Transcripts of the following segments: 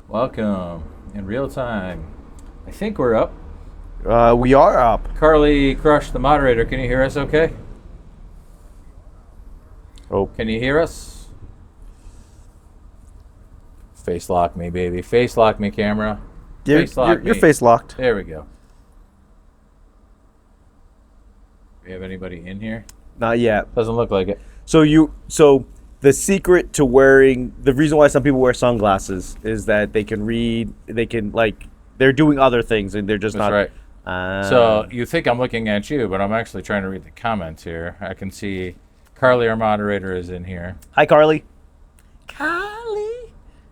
Welcome in real time. I think we're up. We are up. Carly Crush, the moderator, can you hear us okay? Oh, Can you hear us? Face lock me, baby. Face lock me, camera. Face lock you're me. face locked. There we go. We have anybody in here? Not yet. Doesn't look like it. So the secret to wearing, the reason why some people wear sunglasses is that they can read. They can they're doing other things and they're just That's not. right. So you think I'm looking at you, but I'm actually trying to read the comments here. I can see Carly, our moderator, is in here. Hi, Carly.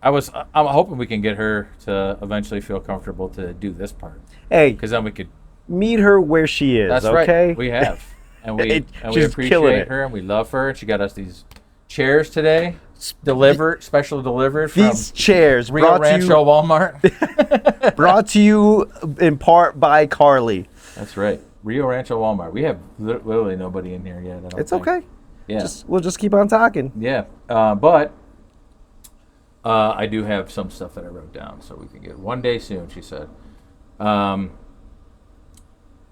I'm hoping we can get her to eventually feel comfortable to do this part, Hey, because then we could. meet her where she is. That's okay. right. We have, and we She's killing appreciate it. her, and we love her. And she got us these chairs today, special delivered from These chairs Rio Rancho Walmart. brought to you in part by Carly. That's right, Rio Rancho Walmart. We have literally nobody in here yet. I don't It's think. okay. Yeah. We'll just keep on talking. Yeah, but I do have some stuff that I wrote down, so we can get one day soon. She said.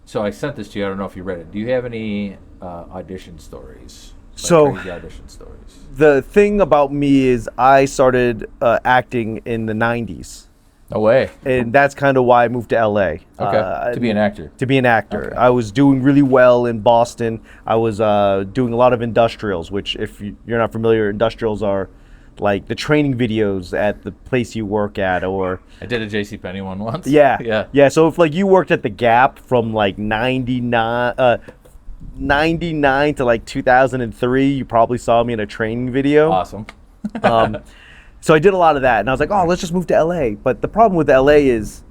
So I sent this to you. I don't know if you read it. Do you have any audition stories? Crazy audition stories. The thing about me is I started acting in the 90s. No way. And that's kind of why I moved to LA. Okay. To be an actor. To be an actor. Okay. I was doing really well in Boston. I was doing a lot of industrials, which if you're not familiar, industrials are like the training videos at the place you work at, or I did a JCPenney one once. yeah. So if you worked at the Gap from 99 to 2003, you probably saw me in a training video. Awesome. So I did a lot of that, and I was like, oh, let's just move to LA. But the problem with LA is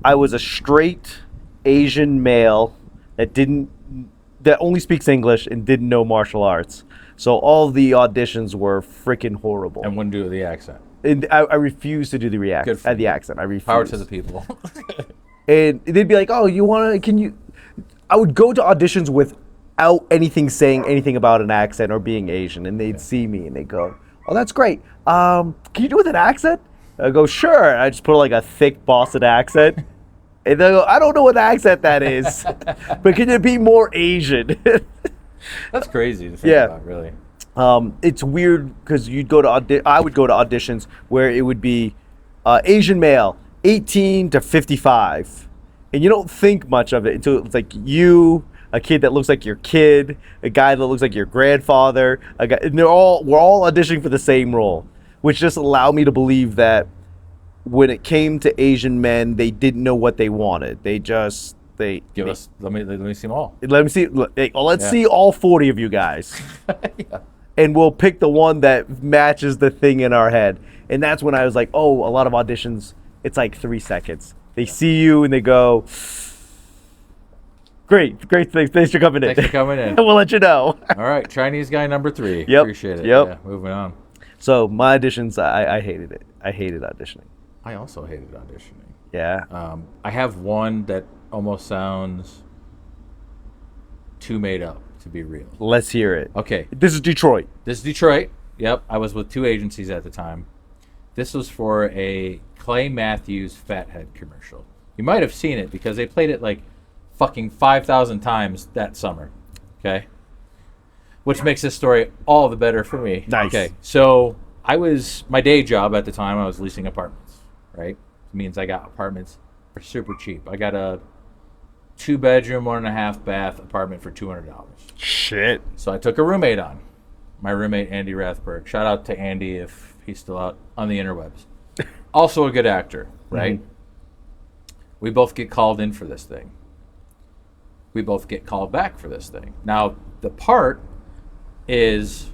I was a straight Asian male that only speaks English and didn't know martial arts. So all the auditions were freaking horrible. And wouldn't do the accent. And I refused to do the Good for you. accent. I refused. Power to the people. And they'd be like, oh, I would go to auditions without saying anything about an accent or being Asian. And they'd see me and they'd go, oh, that's great. Can you do it with an accent? I go, sure. I just put a thick Boston accent. And they go, I don't know what accent that is, but can it be more Asian? That's crazy to think about, really. It's weird because I would go to auditions where it would be Asian male, 18 to 55. And you don't think much of it until it's you, a kid that looks like your kid, a guy that looks like your grandfather, a guy, and we're all auditioning for the same role, which just allowed me to believe that when it came to Asian men, they didn't know what they wanted. Let me see them all. Let's see all 40 of you guys. Yeah. And we'll pick the one that matches the thing in our head. And that's when I was like, oh, a lot of auditions, it's 3 seconds. They see you and they go, great, thanks for coming in. Thanks for coming in. We'll let you know. All right, Chinese guy number 3. Yep. Appreciate it. Yep. Yeah, moving on. So my auditions, I hated it. I hated auditioning. I also hated auditioning. Yeah. I have one that almost sounds too made up to be real. Let's hear it. Okay. This is Detroit. This is Detroit. Yep. I was with 2 agencies at the time. This was for a Clay Matthews Fathead commercial. You might have seen it because they played it fucking 5,000 times that summer. Okay. Which makes this story all the better for me. Nice. Okay. So my day job at the time, I was leasing apartments, right? It means I got apartments for super cheap. I got a 2-bedroom, 1.5 bath apartment for $200. Shit. So I took a roommate on. My roommate, Andy Rathberg. Shout out to Andy if he's still out on the interwebs. Also a good actor, right? Mm-hmm. We both get called in for this thing. We both get called back for this thing. Now, the part is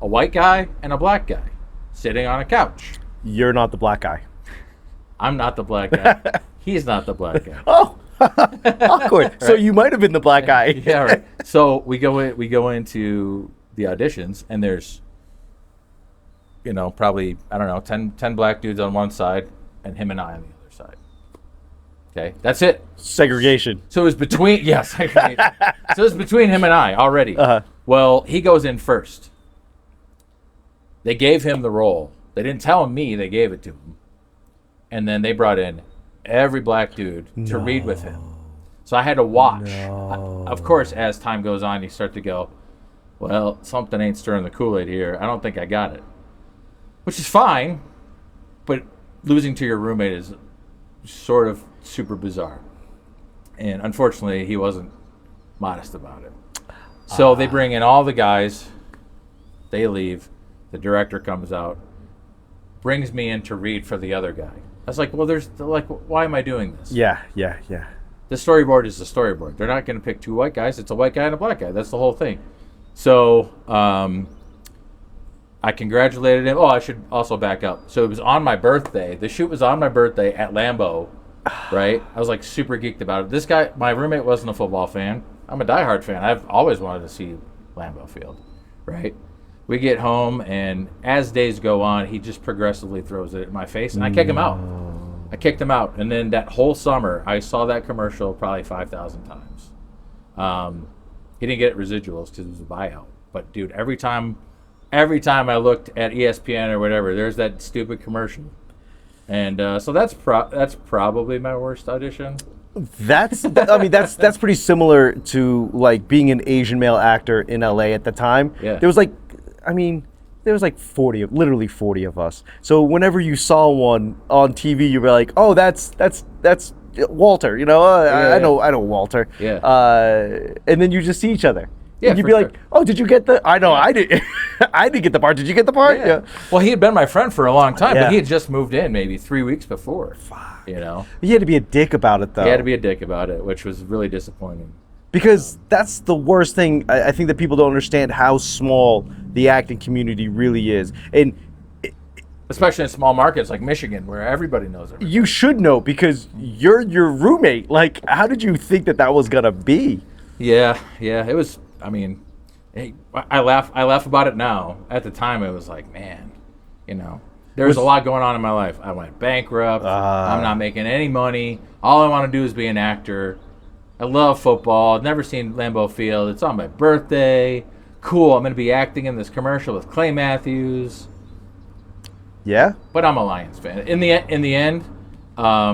a white guy and a black guy sitting on a couch. You're not the black guy. I'm not the black guy. He's not the black guy. Oh, awkward. Right. So you might have been the black guy. Yeah, right. So we go into the auditions, and there's, probably, I don't know, 10 black dudes on one side, and him and I on the other side. Okay, that's it. Segregation. So it was between, yes. So it was between him and I already. Uh-huh. Well, he goes in first. They gave him the role. They didn't tell me they gave it to him. and then they brought in every black dude to read with him. So I had to watch. Of course, as time goes on, you start to go, well, something ain't stirring the Kool-Aid here. I don't think I got it. Which is fine, but losing to your roommate is sort of super bizarre. And unfortunately, he wasn't modest about it. So they bring in all the guys. They leave. The director comes out, brings me in to read for the other guy. I was like, well, why am I doing this? Yeah. The storyboard is the storyboard. They're not going to pick two white guys. It's a white guy and a black guy. That's the whole thing. So I congratulated him. Oh, I should also back up. So it was on my birthday. The shoot was on my birthday at Lambeau, right? I was like super geeked about it. This guy, my roommate, wasn't a football fan. I'm a diehard fan. I've always wanted to see Lambeau Field, right? We get home, and as days go on, he just progressively throws it in my face, and I kick him out. I kicked him out, and then that whole summer, I saw that commercial probably 5,000 times. He didn't get residuals because it was a buyout. But, dude, every time I looked at ESPN or whatever, there's that stupid commercial. And so that's probably my worst audition. That's pretty similar to like being an Asian male actor in LA at the time. Yeah. There was like 40 of us. So whenever you saw one on TV, you were like, oh, that's Walter. You know, I know Walter. Yeah. And then you just see each other. Yeah, and you'd be like, oh, did you get the? I know, I did. I didn't get the part. Did you get the part? Yeah. Well, he had been my friend for a long time, Yeah. but he had just moved in maybe 3 weeks before. Fuck. You know, He had to be a dick about it, though. he had to be a dick about it, which was really disappointing. Because that's the worst thing. I think that people don't understand how small the acting community really is. And Especially in small markets like Michigan, where everybody knows everybody. you should know because you're your roommate. Like, how did you think that was going to be? Yeah, it was. I mean, I laugh about it now. At the time, it was like, man, you know, there was a lot going on in my life. I went bankrupt. I'm not making any money. All I want to do is be an actor. I love football. I've never seen Lambeau Field. It's on my birthday. Cool. I'm going to be acting in this commercial with Clay Matthews. Yeah. But I'm a Lions fan. In the end, I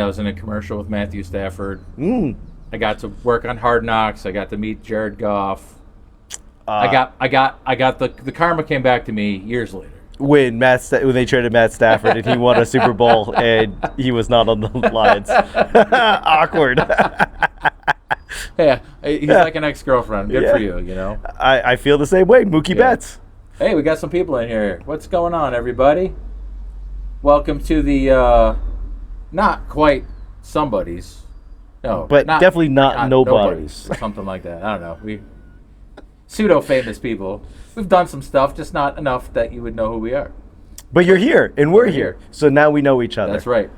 was in a commercial with Matthew Stafford. I got to work on Hard Knocks. I got to meet Jared Goff. I got the karma came back to me years later. When they traded Matt Stafford and he won a Super Bowl and he was not on the Lions. Awkward. Yeah, he's like an ex-girlfriend. Good for you, you know. I feel the same way. Mookie Betts. Hey, we got some people in here. What's going on, everybody? Welcome to the not quite somebody's. No, but definitely not nobody's. Or something like that. I don't know. We pseudo-famous people. We've done some stuff, just not enough that you would know who we are. But you're here, and we're here. So now we know each other. That's right.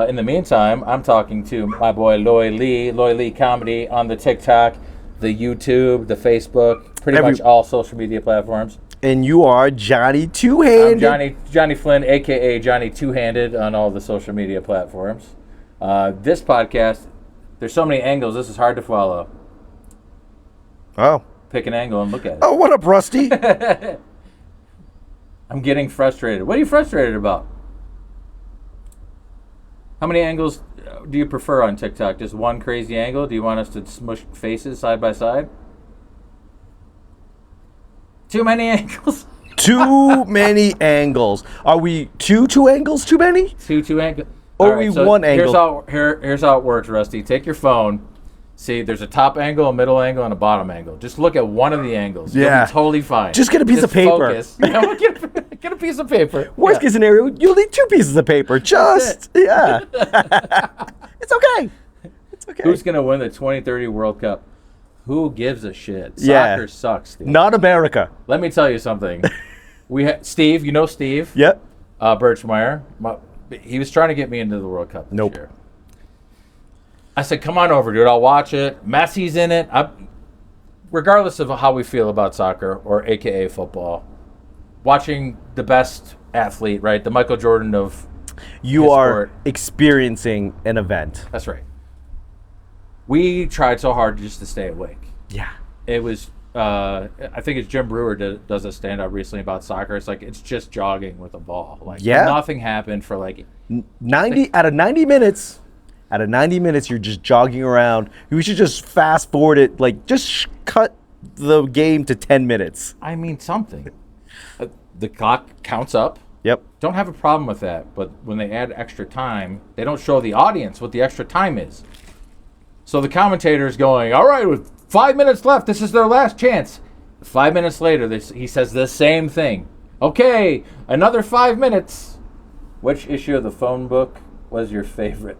In the meantime, I'm talking to my boy Loy Lee Comedy on the TikTok, the YouTube, the Facebook, pretty much all social media platforms. And you are Johnny Two-Handed. I'm Johnny Flynn, a.k.a. Johnny Two-Handed on all the social media platforms. This podcast, there's so many angles, this is hard to follow. Oh. Pick an angle and look at it. Oh, what up, Rusty? I'm getting frustrated. What are you frustrated about? How many angles do you prefer on TikTok? Just one crazy angle? Do you want us to smush faces side by side? Too many angles? Too many angles. Are we two angles too many? Two angles. Or right, so one angle? Here's how it works, Rusty. Take your phone. See, there's a top angle, a middle angle, and a bottom angle. Just look at one of the angles. Yeah. You'll be totally fine. Just get a piece of paper. Focus. Get a piece of paper. Worst case scenario, you'll need 2 pieces of paper. Just, yeah. It's okay. It's okay. Who's going to win the 2030 World Cup? Who gives a shit? Yeah. Soccer sucks, dude. Not America. Let me tell you something. Steve, you know Steve? Yep. Birchmeyer. He was trying to get me into the World Cup this year. I said, come on over, dude. I'll watch it. Messi's in it. Regardless of how we feel about soccer or AKA football, watching the best athlete, right? The Michael Jordan of you are experiencing an event. That's right. We tried so hard just to stay awake. Yeah. It was I think it's Jim Brewer does a stand-up recently about soccer. It's like it's just jogging with a ball. Like Yeah. nothing happened for like 90 out of 90 minutes. Out of 90 minutes, you're just jogging around. We should just fast forward it. Like, just cut the game to 10 minutes. I mean something. The clock counts up. Yep. Don't have a problem with that. But when they add extra time, they don't show the audience what the extra time is. So the commentator is going, all right, with 5 minutes left, this is their last chance. 5 minutes later, he says the same thing. Okay, another 5 minutes. Which issue of the phone book was your favorite?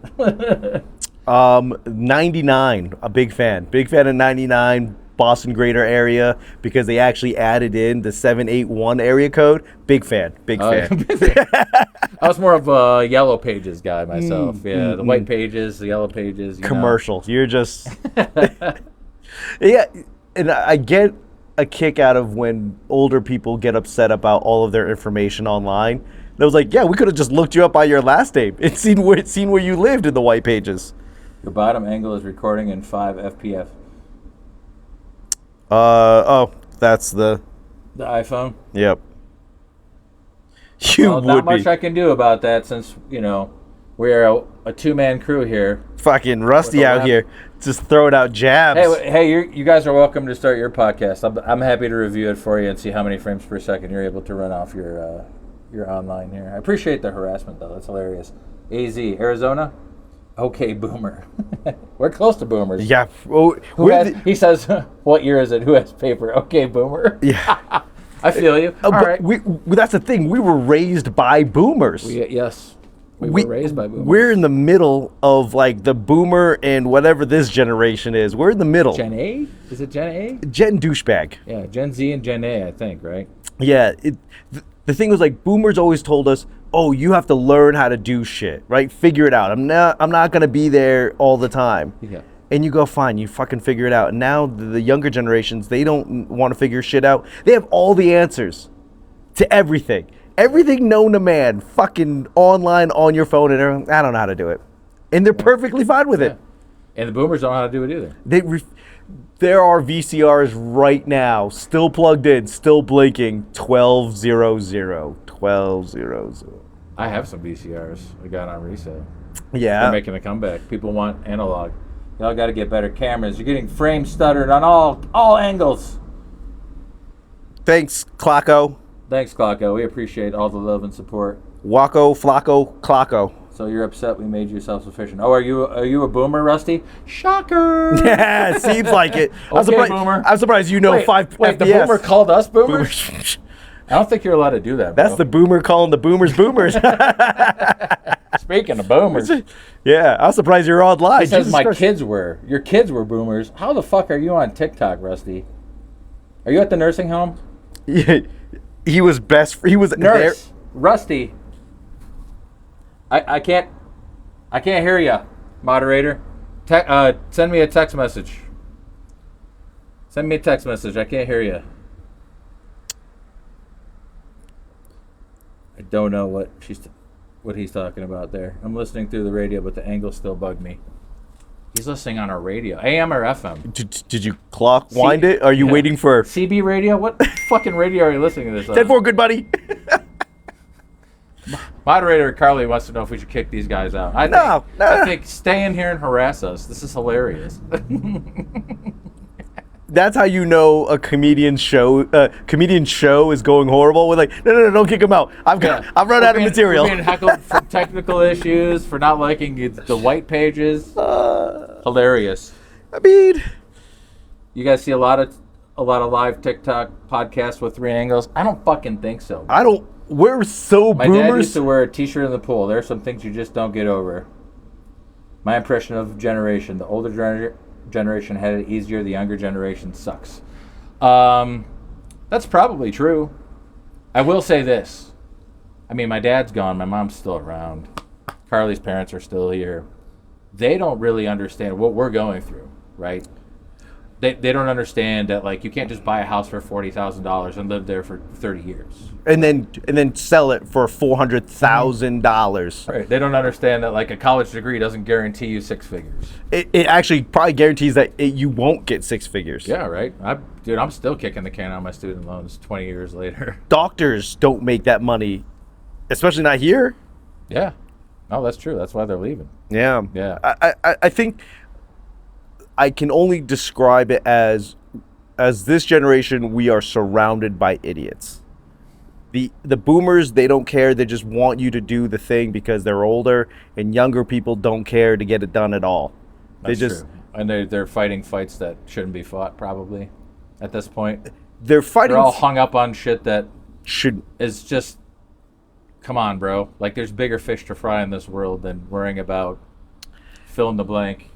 99, a big fan. Big fan of 99, Boston greater area, because they actually added in the 781 area code. Big fan. fan. I was more of a Yellow Pages guy myself. The white pages, the Yellow Pages. Commercials. You're just... Yeah, and I get a kick out of when older people get upset about all of their information online. And I was like, yeah, we could have just looked you up by your last name and seen where you lived in the white pages. The bottom angle is recording in 5 FPF. That's the iPhone? Yep. Not much I can do about that since, we're a two-man crew here. Fucking Rusty out here, just throwing out jabs. Hey, you guys are welcome to start your podcast. I'm happy to review it for you and see how many frames per second you're able to run off your online here. I appreciate the harassment though. That's hilarious. AZ Arizona. Okay, boomer. We're close to boomers. Yeah. He says, "What year is it? Who has paper?" Okay, boomer. Yeah. I feel you. All right. That's the thing. We were raised by boomers. Yes. We were raised by boomers. We're in the middle of like the boomer and whatever this generation is. We're in the middle. Gen A? Is it Gen A? Gen douchebag. Yeah, Gen Z and Gen A, I think, right? Yeah. The thing was like boomers always told us, oh, you have to learn how to do shit, right? Figure it out. I'm not gonna be there all the time. Yeah. And you go, fine, you fucking figure it out. And now the younger generations, they don't want to figure shit out. They have all the answers to everything. Everything known to man, fucking online on your phone, and I don't know how to do it. And they're perfectly fine with it. And the boomers don't know how to do it either. There are VCRs right now, still plugged in, still blinking, 1200, 1200. I have some VCRs I got on resale. Yeah. They're making a comeback. People want analog. Y'all got to get better cameras. You're getting frame stuttered on all angles. Thanks, Clocko. Thanks, Clocko. We appreciate all the love and support. Wacko, Flocko, Clocko. So you're upset we made you self-sufficient. Oh, are you a boomer, Rusty? Shocker! Yeah, it seems like it. Boomer. I'm surprised you know 5 Wait, the boomer called us boomers? I don't think you're allowed to do that, bro. That's the boomer calling the boomers boomers. Speaking of boomers. Yeah, I'm surprised you're online. He says your kids were boomers. How the fuck are you on TikTok, Rusty? Are you at the nursing home? Yeah, he was nurse. There. Rusty. I can't hear you, moderator. Send me a text message. Send me a text message. I can't hear you. I don't know what he's talking about there. I'm listening through the radio, but the angle still bugged me. He's listening on our radio, AM or FM. Did you wind it? Are you waiting for CB radio? What fucking radio are you listening to this on? 10-4, good buddy. Moderator Carly wants to know if we should kick these guys out. I think stay in here and harass us. This is hilarious. That's how you know a comedian show is going horrible. We're like, no, don't kick him out. I've run out of material. We're being heckled for technical issues, for not liking the white pages. Hilarious. I mean, you guys see a lot of live TikTok podcasts with 3 angles. I don't fucking think so. We're so My boomers. dad used to wear a t-shirt in the pool. There are some things you just don't get over. My impression of generation: the older generation had it easier. The younger generation sucks. That's probably true. I will say this. I mean, my dad's gone. My mom's still around. Carly's parents are still here. They don't really understand what we're going through, right? They don't understand that like you can't just buy a house for $40,000 and live there for 30 years. And then sell it for $400,000. Right. They don't understand that like a college degree doesn't guarantee you six figures. It actually probably guarantees that you won't get six figures. Yeah, right. I'm still kicking the can on my student loans 20 years later. Doctors don't make that money, especially not here. Yeah. No, that's true. That's why they're leaving. Yeah. Yeah. I think I can only describe it as this generation, we are surrounded by idiots. The boomers, they don't care. They just want you to do the thing because they're older, and younger people don't care to get it done at all. That's true. And they're fighting fights that shouldn't be fought, probably, at this point. They're fighting. They're all hung up on shit that should is just, come on, bro. Like, there's bigger fish to fry in this world than worrying about fill in the blank.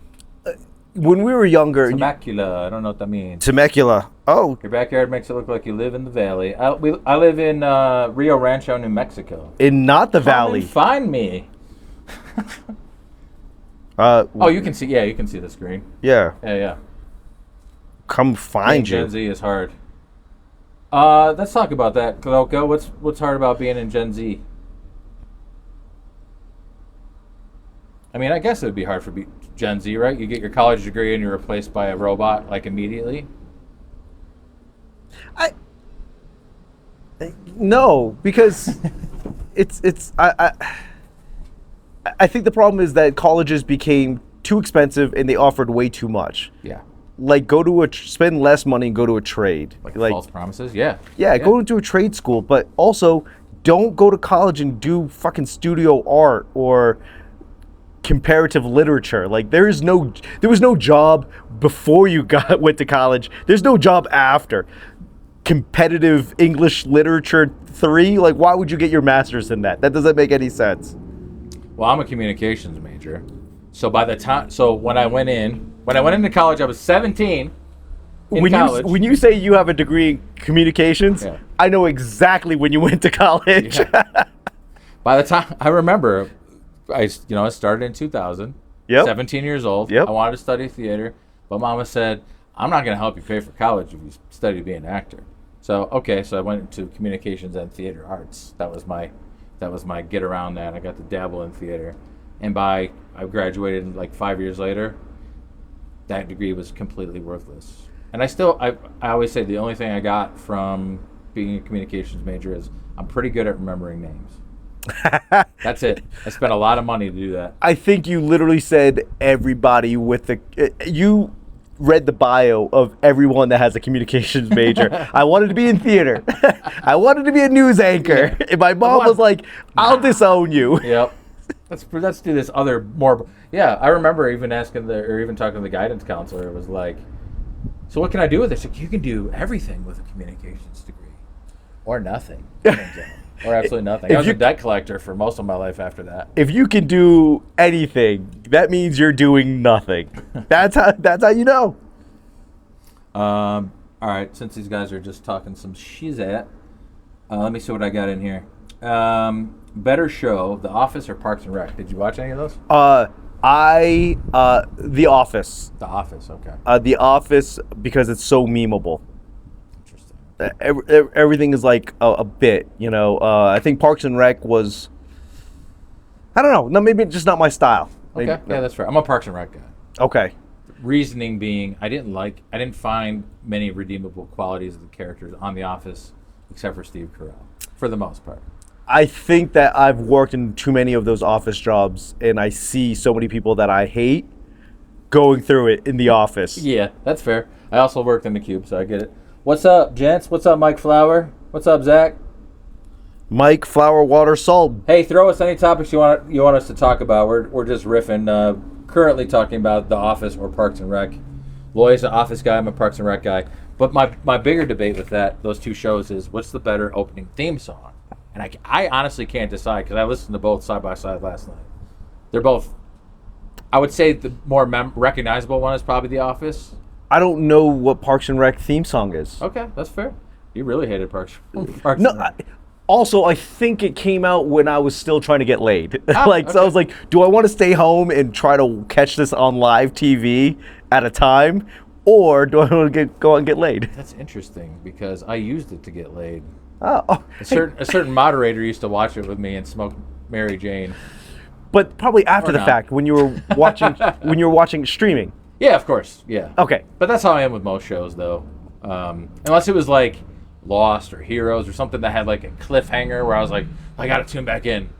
When we were younger, Temecula. I don't know what that means. Temecula. Oh, Your backyard makes it look like you live in the valley. I live in Rio Rancho, New Mexico. in not the Come valley. and find me. Oh, you can see. Yeah, you can see the screen. Yeah. Yeah. Come find Being you. Gen Z is hard. Let's talk about that, Koloko. What's hard about being in Gen Z? I mean, I guess it would be hard for Gen Z, right? You get your college degree and you're replaced by a robot like immediately. No, because I think the problem is that colleges became too expensive and they offered way too much. Yeah. Like spend less money and go to a trade. Like false promises. Yeah. Go into a trade school, but also don't go to college and do fucking studio art or comparative literature. Like there was no job before you went to college. There's no job after. Competitive English literature 3, like why would you get your master's in that? That doesn't make any sense. Well, I'm a communications major. So when I went into college, I was 17 in college. When you say you have a degree in communications, Yeah. I know exactly when you went to college. Yeah. By the time I remember, I started in 2000. Yep. 17 years old. Yep. I wanted to study theater, but Mama said, "I'm not going to help you pay for college if you study to be an actor." So I went into communications and theater arts. That was my get around that. I got to dabble in theater, and I graduated like 5 years later. That degree was completely worthless. And I always say the only thing I got from being a communications major is I'm pretty good at remembering names. That's it. I spent a lot of money to do that. I think you literally said everybody you read the bio of everyone that has a communications major. I wanted to be in theater. I wanted to be a news anchor. Yeah. And my mom was like, I'll disown you. Yep. Let's do this other more. Yeah, I remember even talking to the guidance counselor. It was like, so what can I do with this? Like, you can do everything with a communications degree, or nothing, or absolutely nothing. I was a debt collector for most of my life after that. If you can do anything, that means you're doing nothing. That's how you know. All right, since these guys are just talking some shizat, let me see what I got in here. Better show, The Office or Parks and Rec? Did you watch any of those? The Office. The Office, okay. The Office, because it's so memeable. Interesting. Everything is like a bit, I think Parks and Rec was, I don't know, no, maybe just not my style. Maybe, Okay, yeah, that's fair. I'm a Parks and Rec guy. Okay. Reasoning being, I didn't find many redeemable qualities of the characters on The Office, except for Steve Carell, for the most part. I think that I've worked in too many of those office jobs, and I see so many people that I hate going through it in the office. Yeah, that's fair. I also worked in the Cube, so I get it. What's up, gents? What's up, Mike Flower? What's up, Zach? Mike, flour, water, salt. Hey, throw us any topics you want us to talk about. We're just riffing. Currently talking about The Office or Parks and Rec. Loy's an Office guy. I'm a Parks and Rec guy. But my bigger debate with those two shows is what's the better opening theme song? And I honestly can't decide because I listened to both side by side last night. They're both. I would say the more recognizable one is probably The Office. I don't know what Parks and Rec theme song is. Okay, that's fair. You really hated Parks No, and Rec. Also, I think it came out when I was still trying to get laid. So I okay. was like, do I want to stay home and try to catch this on live TV at a time? or do I want to go out and get laid? That's interesting because I used it to get laid. Oh, A certain moderator used to watch it with me and smoke Mary Jane. but probably after Or the not. fact when you were watching streaming. Yeah, of course. Yeah. Okay. But that's how I am with most shows, though. Unless it was like Lost or Heroes or something that had like a cliffhanger where I was like, I gotta tune back in.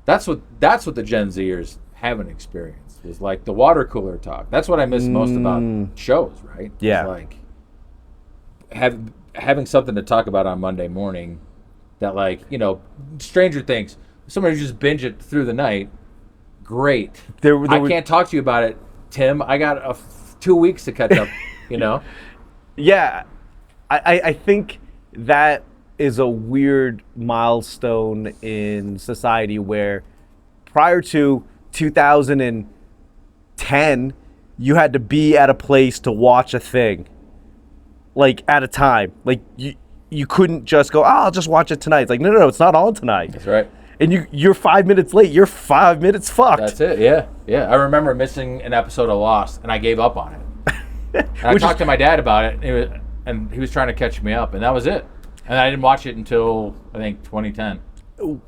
That's what the Gen Zers haven't experienced. Is like the water cooler talk. That's what I miss most about shows, right? Yeah. It's like having something to talk about on Monday morning. That like Stranger Things. Somebody just binge it through the night. Great. I can't talk to you about it, Tim. I got 2 weeks to catch up. Yeah, I think that is a weird milestone in society where prior to 2010, you had to be at a place to watch a thing, like at a time. Like you couldn't just go, I'll just watch it tonight. It's like, no, it's not on tonight. That's right. And you're 5 minutes late. You're 5 minutes fucked. That's it. Yeah. I remember missing an episode of Lost, and I gave up on it. And I talked to my dad about it, and he was trying to catch me up, and that was it. And I didn't watch it until I think 2010.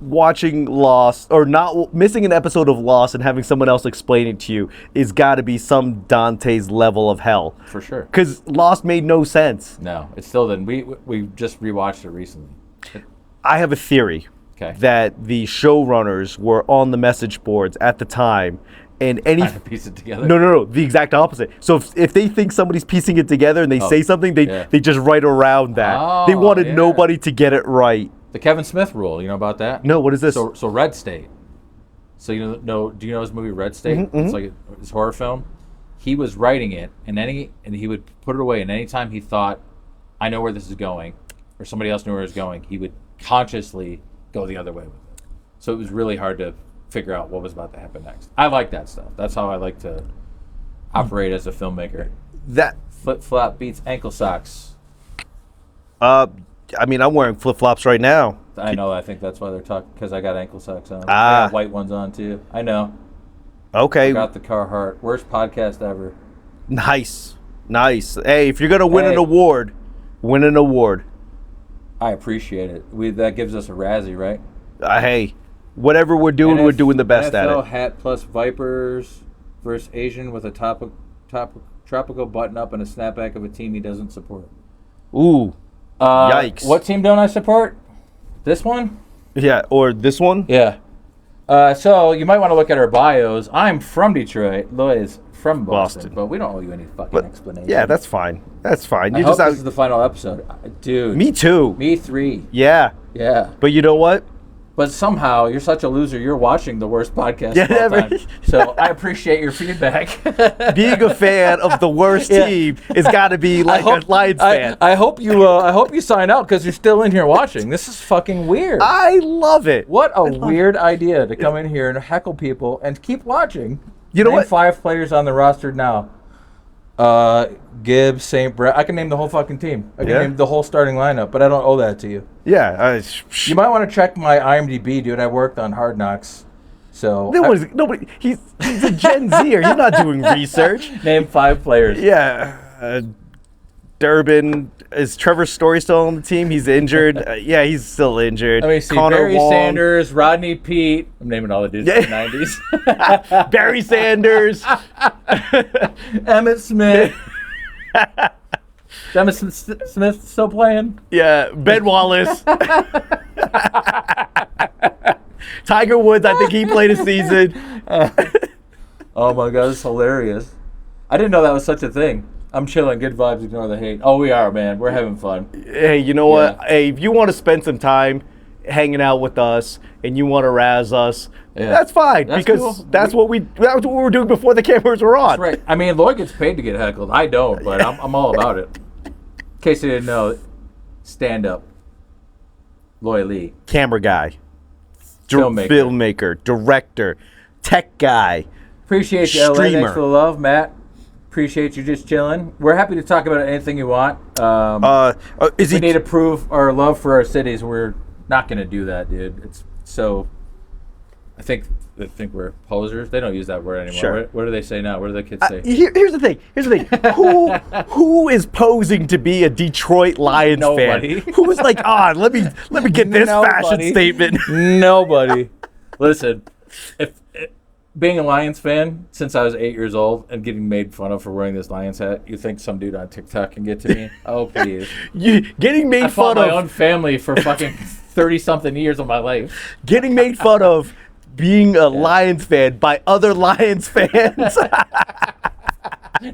Watching Lost or not missing an episode of Lost and having someone else explain it to you is got to be some Dante's level of hell. For sure. Because Lost made no sense. No, it still didn't. We just rewatched it recently. I have a theory that the showrunners were on the message boards at the time, and Trying to piece it together. No, the exact opposite. So if they think somebody's piecing it together and they say something, they just write around that. They wanted nobody to get it right. The Kevin Smith rule, you know about that? No, what is this? So Red State. So do you know his movie Red State? It's like his horror film. He was writing it, and he would put it away. And anytime he thought, I know where this is going, or somebody else knew where it was going, he would consciously go the other way with it. So it was really hard to figure out what was about to happen next. I like that stuff. That's how I like to operate as a filmmaker. That Flip-flop beats ankle socks. I mean, I'm wearing flip-flops right now. I know. I think that's why they're talking, because I got ankle socks on. Ah. I got white ones on, too. I know. Okay. I got the Carhartt. Worst podcast ever. Nice. Hey, if you're going to win an award, win an award. I appreciate it. That gives us a Razzie, right? Hey, whatever we're doing, we're doing the best at NFL it. hat plus Vipers versus Asian with a tropical button-up and a snapback of a team he doesn't support. Ooh. Yikes. What team don't I support? This one? Yeah, or this one? Yeah. So you might want to look at our bios. I'm from Detroit. Loy is from Boston. But we don't owe you any fucking explanation. Yeah, that's fine. That's fine. I hope this is the final episode. Dude. Me too. Me 3. Yeah. Yeah. But you know what? But somehow, you're such a loser, you're watching the worst podcast of all right. time. So I appreciate your feedback. Being a fan of the worst team has got to be like a Lions fan. I hope you sign out because you're still in here watching. This is fucking weird. I love it. What a weird idea to come in here and heckle people and keep watching. You know Name what? 5 players on the roster now. Gibbs, St. Brett. I can name the whole fucking team. I can name the whole starting lineup, but I don't owe that to you. Yeah. You might want to check my IMDb, dude. I worked on Hard Knocks. So Nobody. He's a Gen Zer. He's not doing research. Name 5 players. Yeah. Durbin. Is Trevor Story still on the team? He's injured. Yeah, he's still injured. Let me see. Connor Barry Wong. Sanders, Rodney Pete. I'm naming all the dudes from the 90s. Barry Sanders. Emmett Smith. Emmett Smith still playing? Yeah, Ben Wallace. Tiger Woods, I think he played a season. Oh my God, this is hilarious. I didn't know that was such a thing. I'm chilling, good vibes, ignore the hate. Oh, we are, man. We're having fun. Hey, you know what? Hey, if you want to spend some time hanging out with us and you want to razz us, that's fine. That's because cool. that's what we were doing before the cameras were on. That's right. I mean, Lloyd gets paid to get heckled. I don't, but I'm all about it. In case you didn't know, stand up. Lloyd Lee. Camera guy. Filmmaker. Director. Tech guy. Appreciate you, LA. Streamer. Thanks for the love, Matt. Appreciate you just chilling. We're happy to talk about anything you want. We need to prove our love for our cities. We're not going to do that, dude. It's so I think they think we're posers. They don't use that word anymore. Sure. What do they say now? What do the kids say? Here's the thing. Who is posing to be a Detroit Lions Nobody. fan? Who is like, let me get this fashion statement. Nobody. Listen, if being a Lions fan since I was 8 years old and getting made fun of for wearing this Lions hat, you think some dude on TikTok can get to me? Oh, please. You getting made I fun fought of my own family for fucking 30-something years of my life. Getting made fun of being a Lions fan by other Lions fans.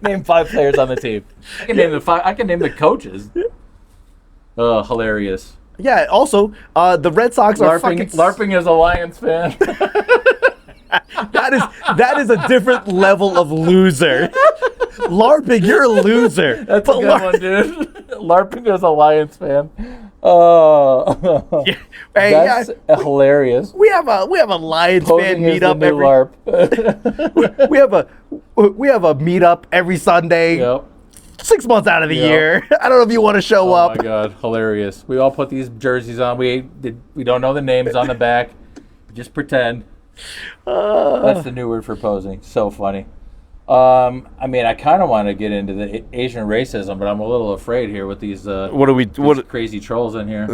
Name 5 players on the team. I can name the 5. I can name the coaches. Oh, hilarious. Yeah. Also, the Red Sox are fucking LARPing as a Lions fan. That is a different level of loser. LARPing, you're a loser. That's a good one, dude. LARPing as a Lions fan. Oh, Yeah. Hey, that's hilarious. We have a Lions fan Posing as the meetup new LARP. we have a meetup every Sunday. Yep. 6 months out of the Yep. year. I don't know if you want to show Oh up. my god, hilarious. We all put these jerseys on. We don't know the names on the back. Just pretend. That's the new word for posing. So funny. I mean, I kind of want to get into the Asian racism, but I'm a little afraid here with these these crazy trolls in here.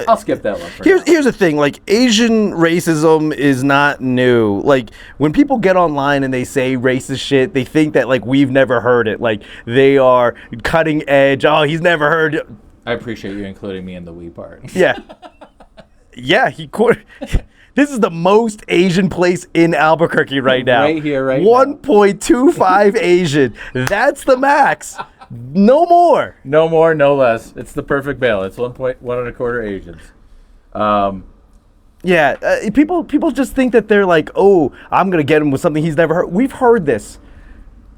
I'll skip that one for now. Here's the thing, like, Asian racism is not new. Like, when people get online and they say racist shit, they think that, like, we've never heard it. Like, they are cutting edge. Oh, he's never heard it. I appreciate you including me in the we part. Yeah. Yeah, this is the most Asian place in Albuquerque right now. Right here, right 1.25 Asian. That's the max. No more. No more, no less. It's the perfect balance. 1.125 Asians. Yeah, people just think that they're like, oh, I'm gonna get him with something he's never heard. We've heard this.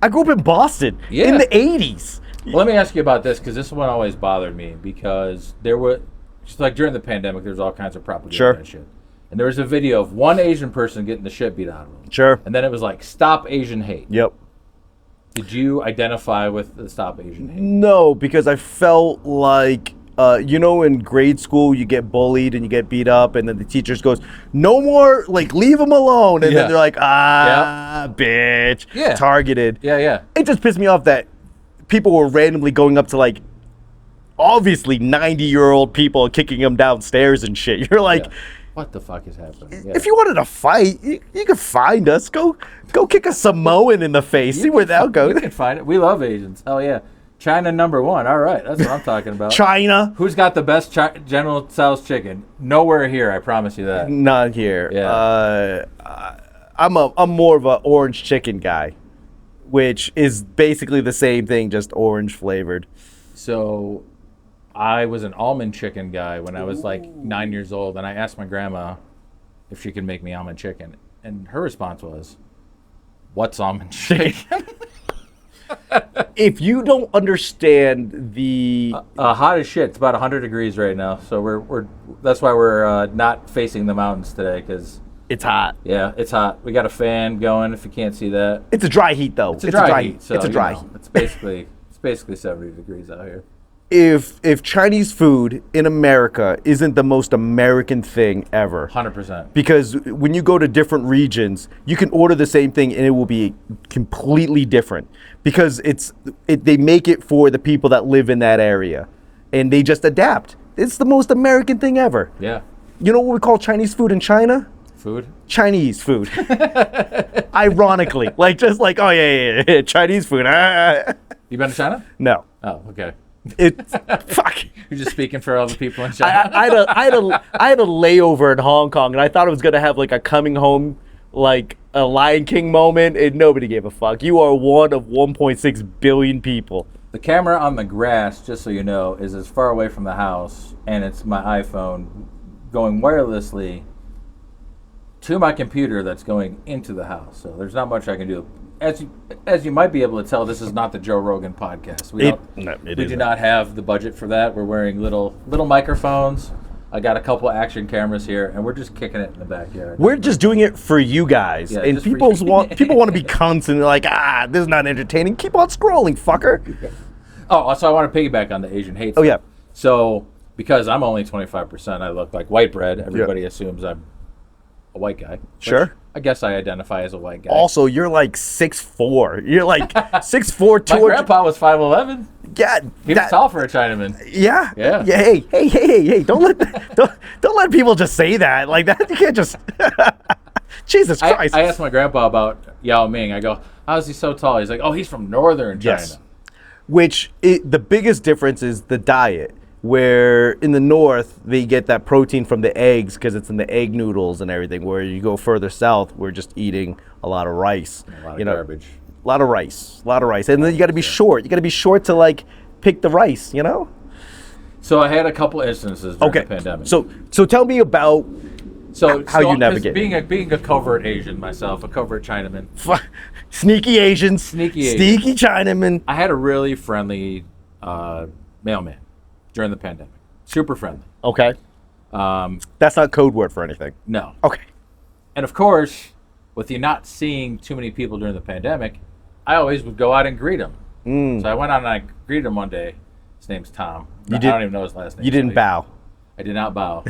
I grew up in Boston in the 80s. Well, let me ask you about this, because this one always bothered me, because there were, just like during the pandemic, there was all kinds of propaganda and shit. And there was a video of one Asian person getting the shit beat out of him. Sure. And then it was like, stop Asian hate. Yep. Did you identify with the stop Asian hate? No, because I felt like, in grade school you get bullied and you get beat up, and then the teachers goes, no more, like, leave them alone. And then they're like, bitch. Yeah. Targeted. Yeah. It just pissed me off that people were randomly going up to, like, obviously 90-year-old people kicking them downstairs and shit. You're like... Yeah. What the fuck is happening? Yeah. If you wanted to fight, you could find us. Go kick a Samoan in the face. See where that goes. We can find it. We love Asians. Hell yeah. China #1. All right. That's what I'm talking about. China. Who's got the best General Tso's chicken? Nowhere here. I promise you that. Not here. Yeah. I'm more of an orange chicken guy, which is basically the same thing, just orange flavored. So I was an almond chicken guy when I was like 9 years old, and I asked my grandma if she could make me almond chicken, and her response was, "What's almond chicken?" If you don't understand the hot as shit. It's about 100 degrees right now, so we're that's why we're not facing the mountains today, because it's hot. Yeah, it's hot. We got a fan going. If you can't see that, It's a dry heat though. it's a dry heat. So, it's a dry heat. It's basically 70 degrees out here. If Chinese food in America isn't the most American thing ever, 100%. because when you go to different regions, you can order the same thing and it will be completely different, because they make it for the people that live in that area, and they just adapt. It's the most American thing ever. Yeah. You know what we call Chinese food in China? Food? Chinese food. Ironically, oh yeah, Chinese food. You been to China? No. Oh, okay. It's fuck. You're just speaking for all the people in China. I had a layover in Hong Kong, and I thought I was gonna have like a coming home, like a Lion King moment, and nobody gave a fuck. You are one of 1.6 billion people. The camera on the grass, just so you know, is as far away from the house, and it's my iPhone going wirelessly to my computer that's going into the house. So there's not much I can do. As you might be able to tell, this is not the Joe Rogan podcast. We do not have the budget for that. We're wearing little microphones. I got a couple action cameras here, and we're just kicking it in the backyard. We're just doing it for you guys, Yeah, and just for people you. want to be constant. Like, this is not entertaining. Keep on scrolling, fucker. Oh, so I want to piggyback on the Asian hate. Oh yeah. So because I'm only 25%, I look like white bread. Everybody assumes I'm a white guy. which Sure. I guess I identify as a white guy. Also, you're like 6'4". You're like 6'4", My 200. grandpa was 5'11". Yeah, He was tall for a Chinaman. Yeah. Yeah. Yeah. Hey! Don't let people just say that like that. You can't just. Jesus Christ. I asked my grandpa about Yao Ming. I go, how is he so tall? He's like, oh, he's from northern China. Yes. The biggest difference is the diet. Where in the north they get that protein from the eggs because it's in the egg noodles and everything. Where you go further south, we're just eating a lot of rice. A lot of garbage. A lot of rice, and then you got to be short. You got to be short to like pick the rice. So I had a couple instances during the pandemic. So tell me about how you navigate. Being a covert Asian myself, a covert Chinaman. Sneaky Asians. Sneaky Chinaman. I had a really friendly mailman during the pandemic. Super friendly. Okay. That's not code word for anything. No. Okay. And of course, with you not seeing too many people during the pandemic, I always would go out and greet him. So I went out and I greeted him one day. His name's Tom. I don't even know his last name. You didn't bow. I did not bow.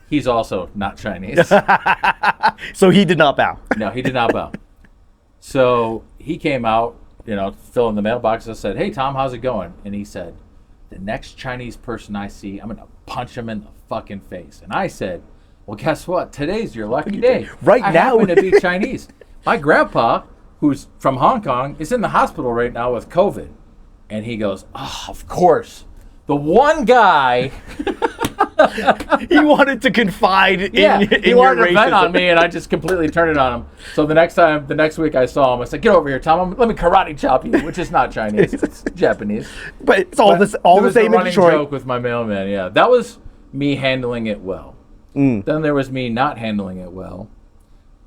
He's also not Chinese. So he did not bow. No, he did not bow. So he came out, filling the mailbox. I said, hey, Tom, how's it going? And he said, the next Chinese person I see, I'm going to punch him in the fucking face. And I said, well, guess what? Today's your lucky day. Right I now. happen to be Chinese. My grandpa, who's from Hong Kong, is in the hospital right now with COVID. And he goes, oh, of course. The one guy... He wanted to confide in he your wanted to vent racism. on me, and I just completely turned it on him. So the next week I saw him, I said, "Get over here, Tom. Let me karate chop you," which is not Chinese; it's Japanese. But it's all the same in Detroit. Joke with my mailman. Yeah, that was me handling it well. Then there was me not handling it well.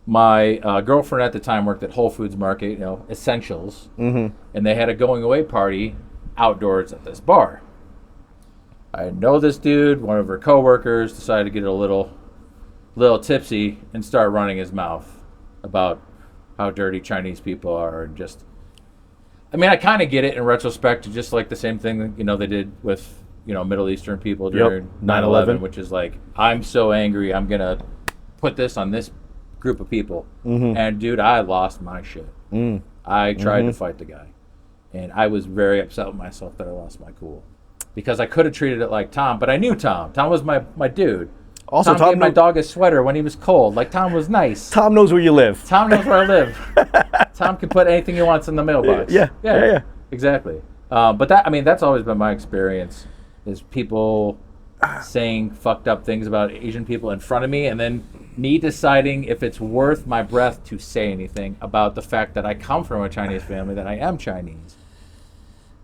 My girlfriend at the time worked at Whole Foods Market, essentials, and they had a going away party outdoors at this bar. I know this dude, one of her coworkers, decided to get a little tipsy and start running his mouth about how dirty Chinese people are, and I kind of get it in retrospect, just like the same thing they did with Middle Eastern people during 9/11, which is like, I'm so angry, I'm gonna put this on this group of people, and dude, I lost my shit. I tried to fight the guy, and I was very upset with myself that I lost my cool. Because I could have treated it like Tom, but I knew Tom. Tom was my dude. Also, Tom gave my dog a sweater when he was cold. Like, Tom was nice. Tom knows where you live. Tom knows where I live. Tom can put anything he wants in the mailbox. Yeah. Exactly. But that's always been my experience, is people saying fucked up things about Asian people in front of me, and then me deciding if it's worth my breath to say anything about the fact that I come from a Chinese family, that I am Chinese.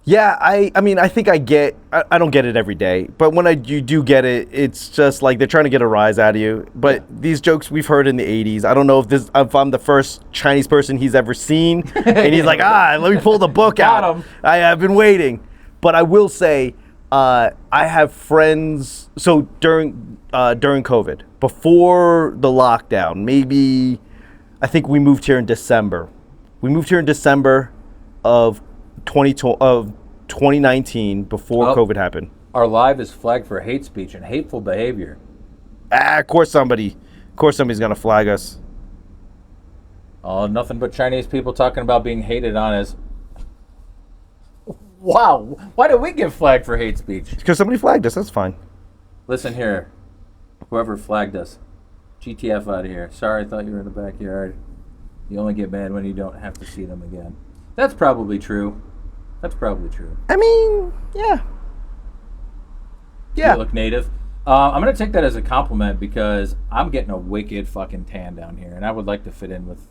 Yeah, I think I don't get it every day, but when you do get it, it's just like they're trying to get a rise out of you. But these jokes we've heard in the 80s. I don't know if I'm the first Chinese person he's ever seen, and he's like, let me pull the book out. Got him. I've been waiting. But I will say, I have friends. So during COVID, before the lockdown, maybe I think we moved here in December. We moved here in December of 2019, before COVID happened. Our live is flagged for hate speech and hateful behavior. Of course somebody's gonna flag us. Oh, nothing but Chinese people talking about being hated on as... Wow, why did we get flagged for hate speech? Because somebody flagged us, that's fine. Listen here, whoever flagged us, GTF out of here. Sorry, I thought you were in the backyard. You only get mad when you don't have to see them again. That's probably true. I mean, yeah. You look native. I'm going to take that as a compliment, because I'm getting a wicked fucking tan down here, and I would like to fit in with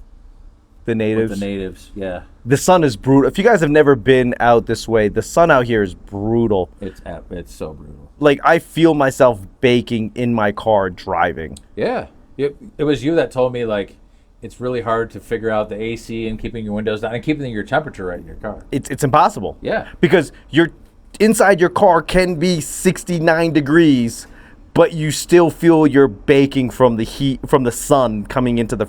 the natives. Yeah. The sun is brutal. If you guys have never been out this way, the sun out here is brutal. It's so brutal. Like, I feel myself baking in my car driving. Yeah. It was you that told me, like, it's really hard to figure out the AC and keeping your windows down and keeping your temperature right in your car. It's impossible. Yeah. Because inside your car can be 69 degrees, but you still feel you're baking from the heat, from the sun coming into the...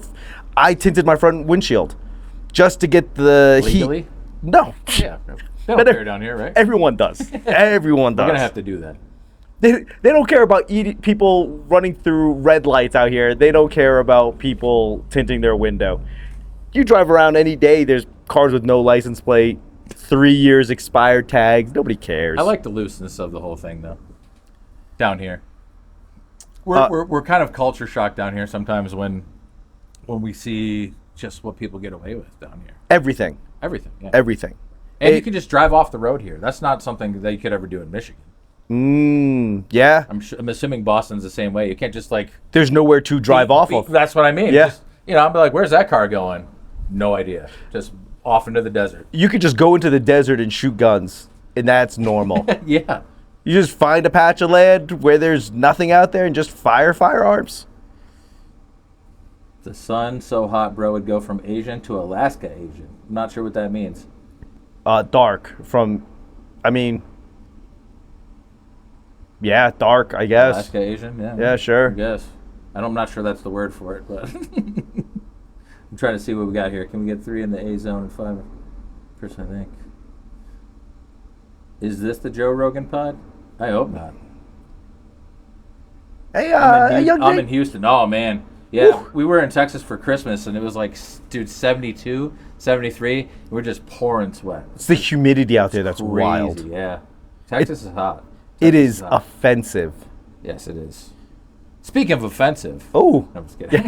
I tinted my front windshield just to get the Legally? heat. No. Yeah. They don't care down here, right? Everyone does. Everyone does. We're going to have to do that. They don't care about people running through red lights out here. They don't care about people tinting their window. You drive around any day, there's cars with no license plate, 3 years expired tags. Nobody cares. I like the looseness of the whole thing, though. Down here, we're kind of culture shocked down here sometimes when we see just what people get away with down here. Everything. Yeah. Everything. And you can just drive off the road here. That's not something that you could ever do in Michigan. Yeah. I'm assuming Boston's the same way. You can't just like. There's nowhere to drive off of. That's what I mean. Yeah. Just, I'll be like, where's that car going? No idea. Just off into the desert. You could just go into the desert and shoot guns, and that's normal. Yeah. You just find a patch of land where there's nothing out there and just fire firearms. The sun so hot, bro, would go from Asian to Alaska Asian. I'm not sure what that means. Dark from, yeah, dark, I guess. Alaska Asian, yeah. Yeah, sure. I guess. I'm not sure that's the word for it, but I'm trying to see what we got here. Can we get 3 in the A zone and 5? I think. Is this the Joe Rogan pod? I hope not. Hey, I'm in Houston. Oh, man. Yeah, Woo. we were in Texas for Christmas, and it was like, dude, 72, 73. We're just pouring sweat. It's the humidity out there that's Crazy, wild. Yeah. Texas is hot. It Texas is hot. offensive. Yes, it is. Speaking of offensive. Oh. I'm just kidding.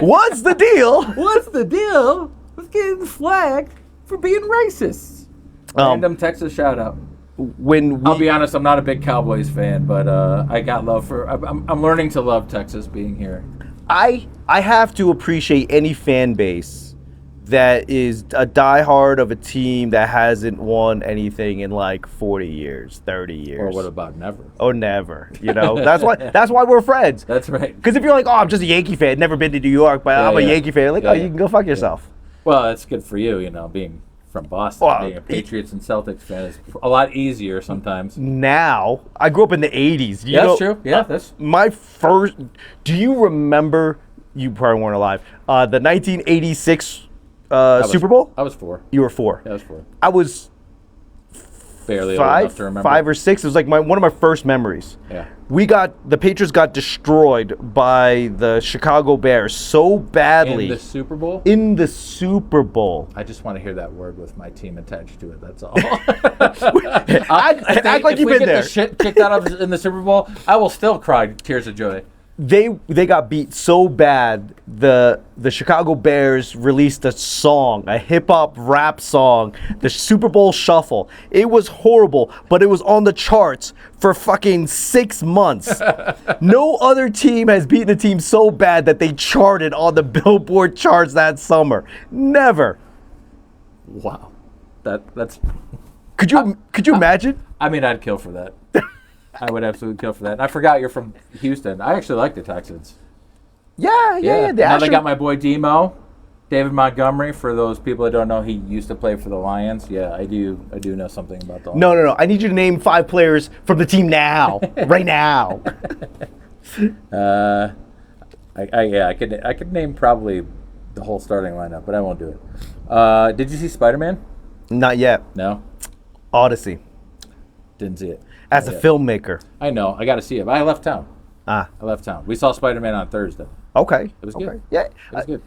What's the deal? What's the deal with getting flagged for being racist? Random Texas shout out. I'll be honest, I'm not a big Cowboys fan, but I got love for. I'm learning to love Texas being here. I have to appreciate any fan base that is a diehard of a team that hasn't won anything in like 40 years, 30 years. Or what about never? Or never. That's why we're friends. That's right. Because if you're like, oh, I'm just a Yankee fan, never been to New York, but I'm a Yankee fan, like, you can go fuck yourself. Well, that's good for you, being from Boston. Being a Patriots and Celtics fan is a lot easier sometimes. Now, I grew up in the 80s. That's true. Yeah, that's my first. Do you remember? You probably weren't alive. The 1986 Super Bowl. I was 4. You were 4. Yeah, I was 4. I was barely old enough to remember. 5 or 6. It was like one of my first memories. Yeah. The Patriots got destroyed by the Chicago Bears so badly. In the Super Bowl? In the Super Bowl. I just want to hear that word with my team attached to it. That's all. Act like you've been there. If the shit kicked out of us in the Super Bowl, I will still cry tears of joy. They got beat so bad. The Chicago Bears released a song, a hip hop rap song, the Super Bowl Shuffle. It was horrible, but it was on the charts for fucking 6 months. No other team has beaten a team so bad that they charted on the Billboard charts that summer. Never. Wow, that's. Could you imagine? I mean, I'd kill for that. I would absolutely kill for that. And I forgot you're from Houston. I actually like the Texans. Yeah. Now they got my boy Demo, David Montgomery. For those people that don't know, he used to play for the Lions. Yeah, I do know something about the Lions. No. I need you to name 5 players from the team now, right now. I could name probably the whole starting lineup, but I won't do it. Did you see Spider-Man? Not yet. No. Odyssey. Didn't see it. As a filmmaker. I know. I got to see it. But I left town. I left town. We saw Spider-Man on Thursday. Okay. It was good. Yeah. It was good.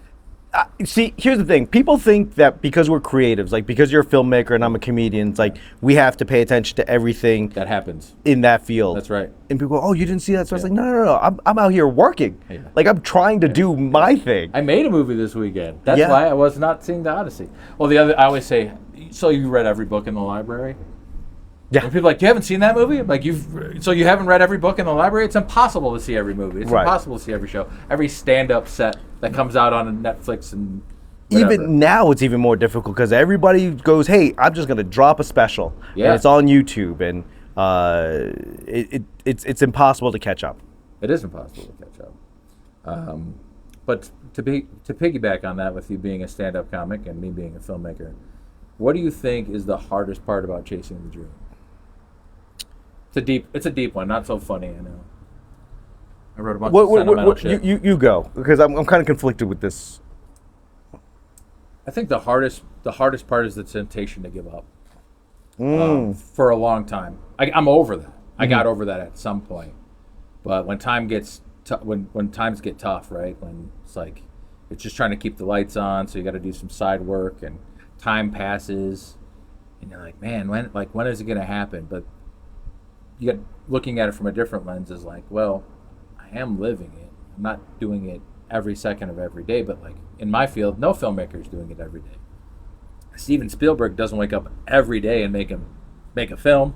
See, here's the thing. People think that because we're creatives, like because you're a filmmaker and I'm a comedian, it's like we have to pay attention to everything that happens in that field. That's right. And people go, oh, you didn't see that? So I was like, no. I'm out here working. Yeah. Like I'm trying to do my thing. I made a movie this weekend. That's why I was not seeing the Odyssey. Well, I always say, so you read every book in the library? Yeah. When people are like, you haven't seen that movie? Like so you haven't read every book in the library? It's impossible to see every movie. It's impossible to see every show, every stand-up set that comes out on Netflix and whatever. Even now, it's even more difficult because everybody goes, hey, I'm just going to drop a special. Yeah. And it's on YouTube, and it's impossible to catch up. It is impossible to catch up. But to piggyback on that, with you being a stand-up comic and me being a filmmaker, what do you think is the hardest part about chasing the dream? It's a deep one, not so funny, I know. I wrote a bunch of sentimental shit. You go, because I'm kind of conflicted with this. I think the hardest part is the temptation to give up for a long time. I'm over that. I got over that at some point. But when time gets when times get tough, right? When it's like it's just trying to keep the lights on, so you got to do some side work, and time passes, and you're like, man, when is it gonna happen? But you get looking at it from a different lens is like, well, I am living it. I'm not doing it every second of every day, but like in my field, no filmmaker is doing it every day. Steven Spielberg doesn't wake up every day and make a film.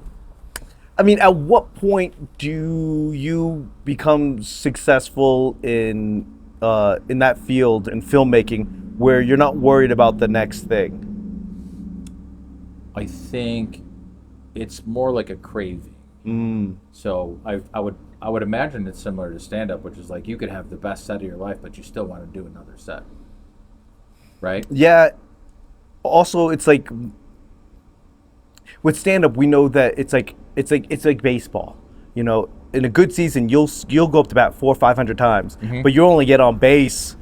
I mean, at what point do you become successful in that field in filmmaking where you're not worried about the next thing? I think it's more like a craving. So I would imagine it's similar to stand-up, which is like you could have the best set of your life, but you still want to do another set, right? Yeah. Also, it's like with stand-up, we know that it's like baseball. You know, in a good season, you'll go up to bat 400 or 500 times, but you only get on base,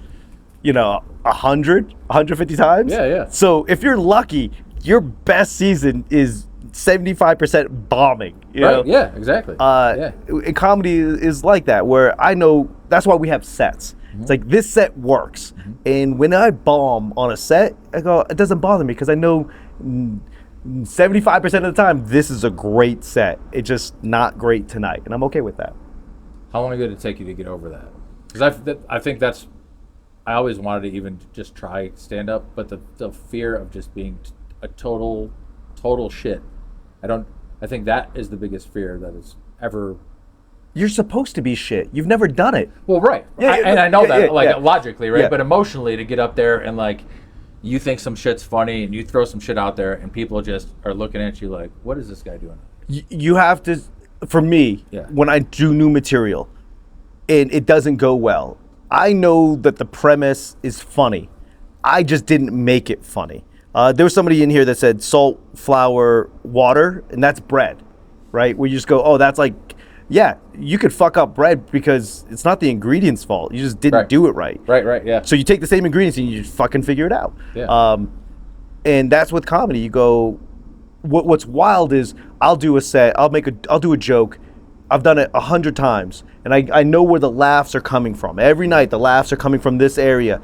100, 150 times. Yeah. So if you're lucky, your best season is 75% bombing. You know? Yeah, exactly. And comedy is like that, where I know that's why we have sets. It's like this set works, and when I bomb on a set, I go, it doesn't bother me because I know 75% of the time this is a great set. It's just not great tonight, and I'm okay with that. How long did it take you to get over that? Because I think I always wanted to even just try stand up, but the fear of just being a total shit. I think that is the biggest fear that is ever. You're supposed to be shit. You've never done it. Well, right. And I know that, logically, right? Yeah. But emotionally, to get up there and, like, you think some shit's funny and you throw some shit out there and people just are looking at you like, what is this guy doing? You have to, for me, when I do new material and it doesn't go well, I know that the premise is funny. I just didn't make it funny. There was somebody in here that said salt, flour, water, and that's bread, right? Where you just go, oh, that's like, yeah, you could fuck up bread because it's not the ingredients' fault. You just didn't do it right. Right, yeah. So you take the same ingredients and you just fucking figure it out. Yeah. And that's with comedy. You go, what's wild is I'll do a set, I'll do a joke. I've done it 100 times, and I know where the laughs are coming from. Every night the laughs are coming from this area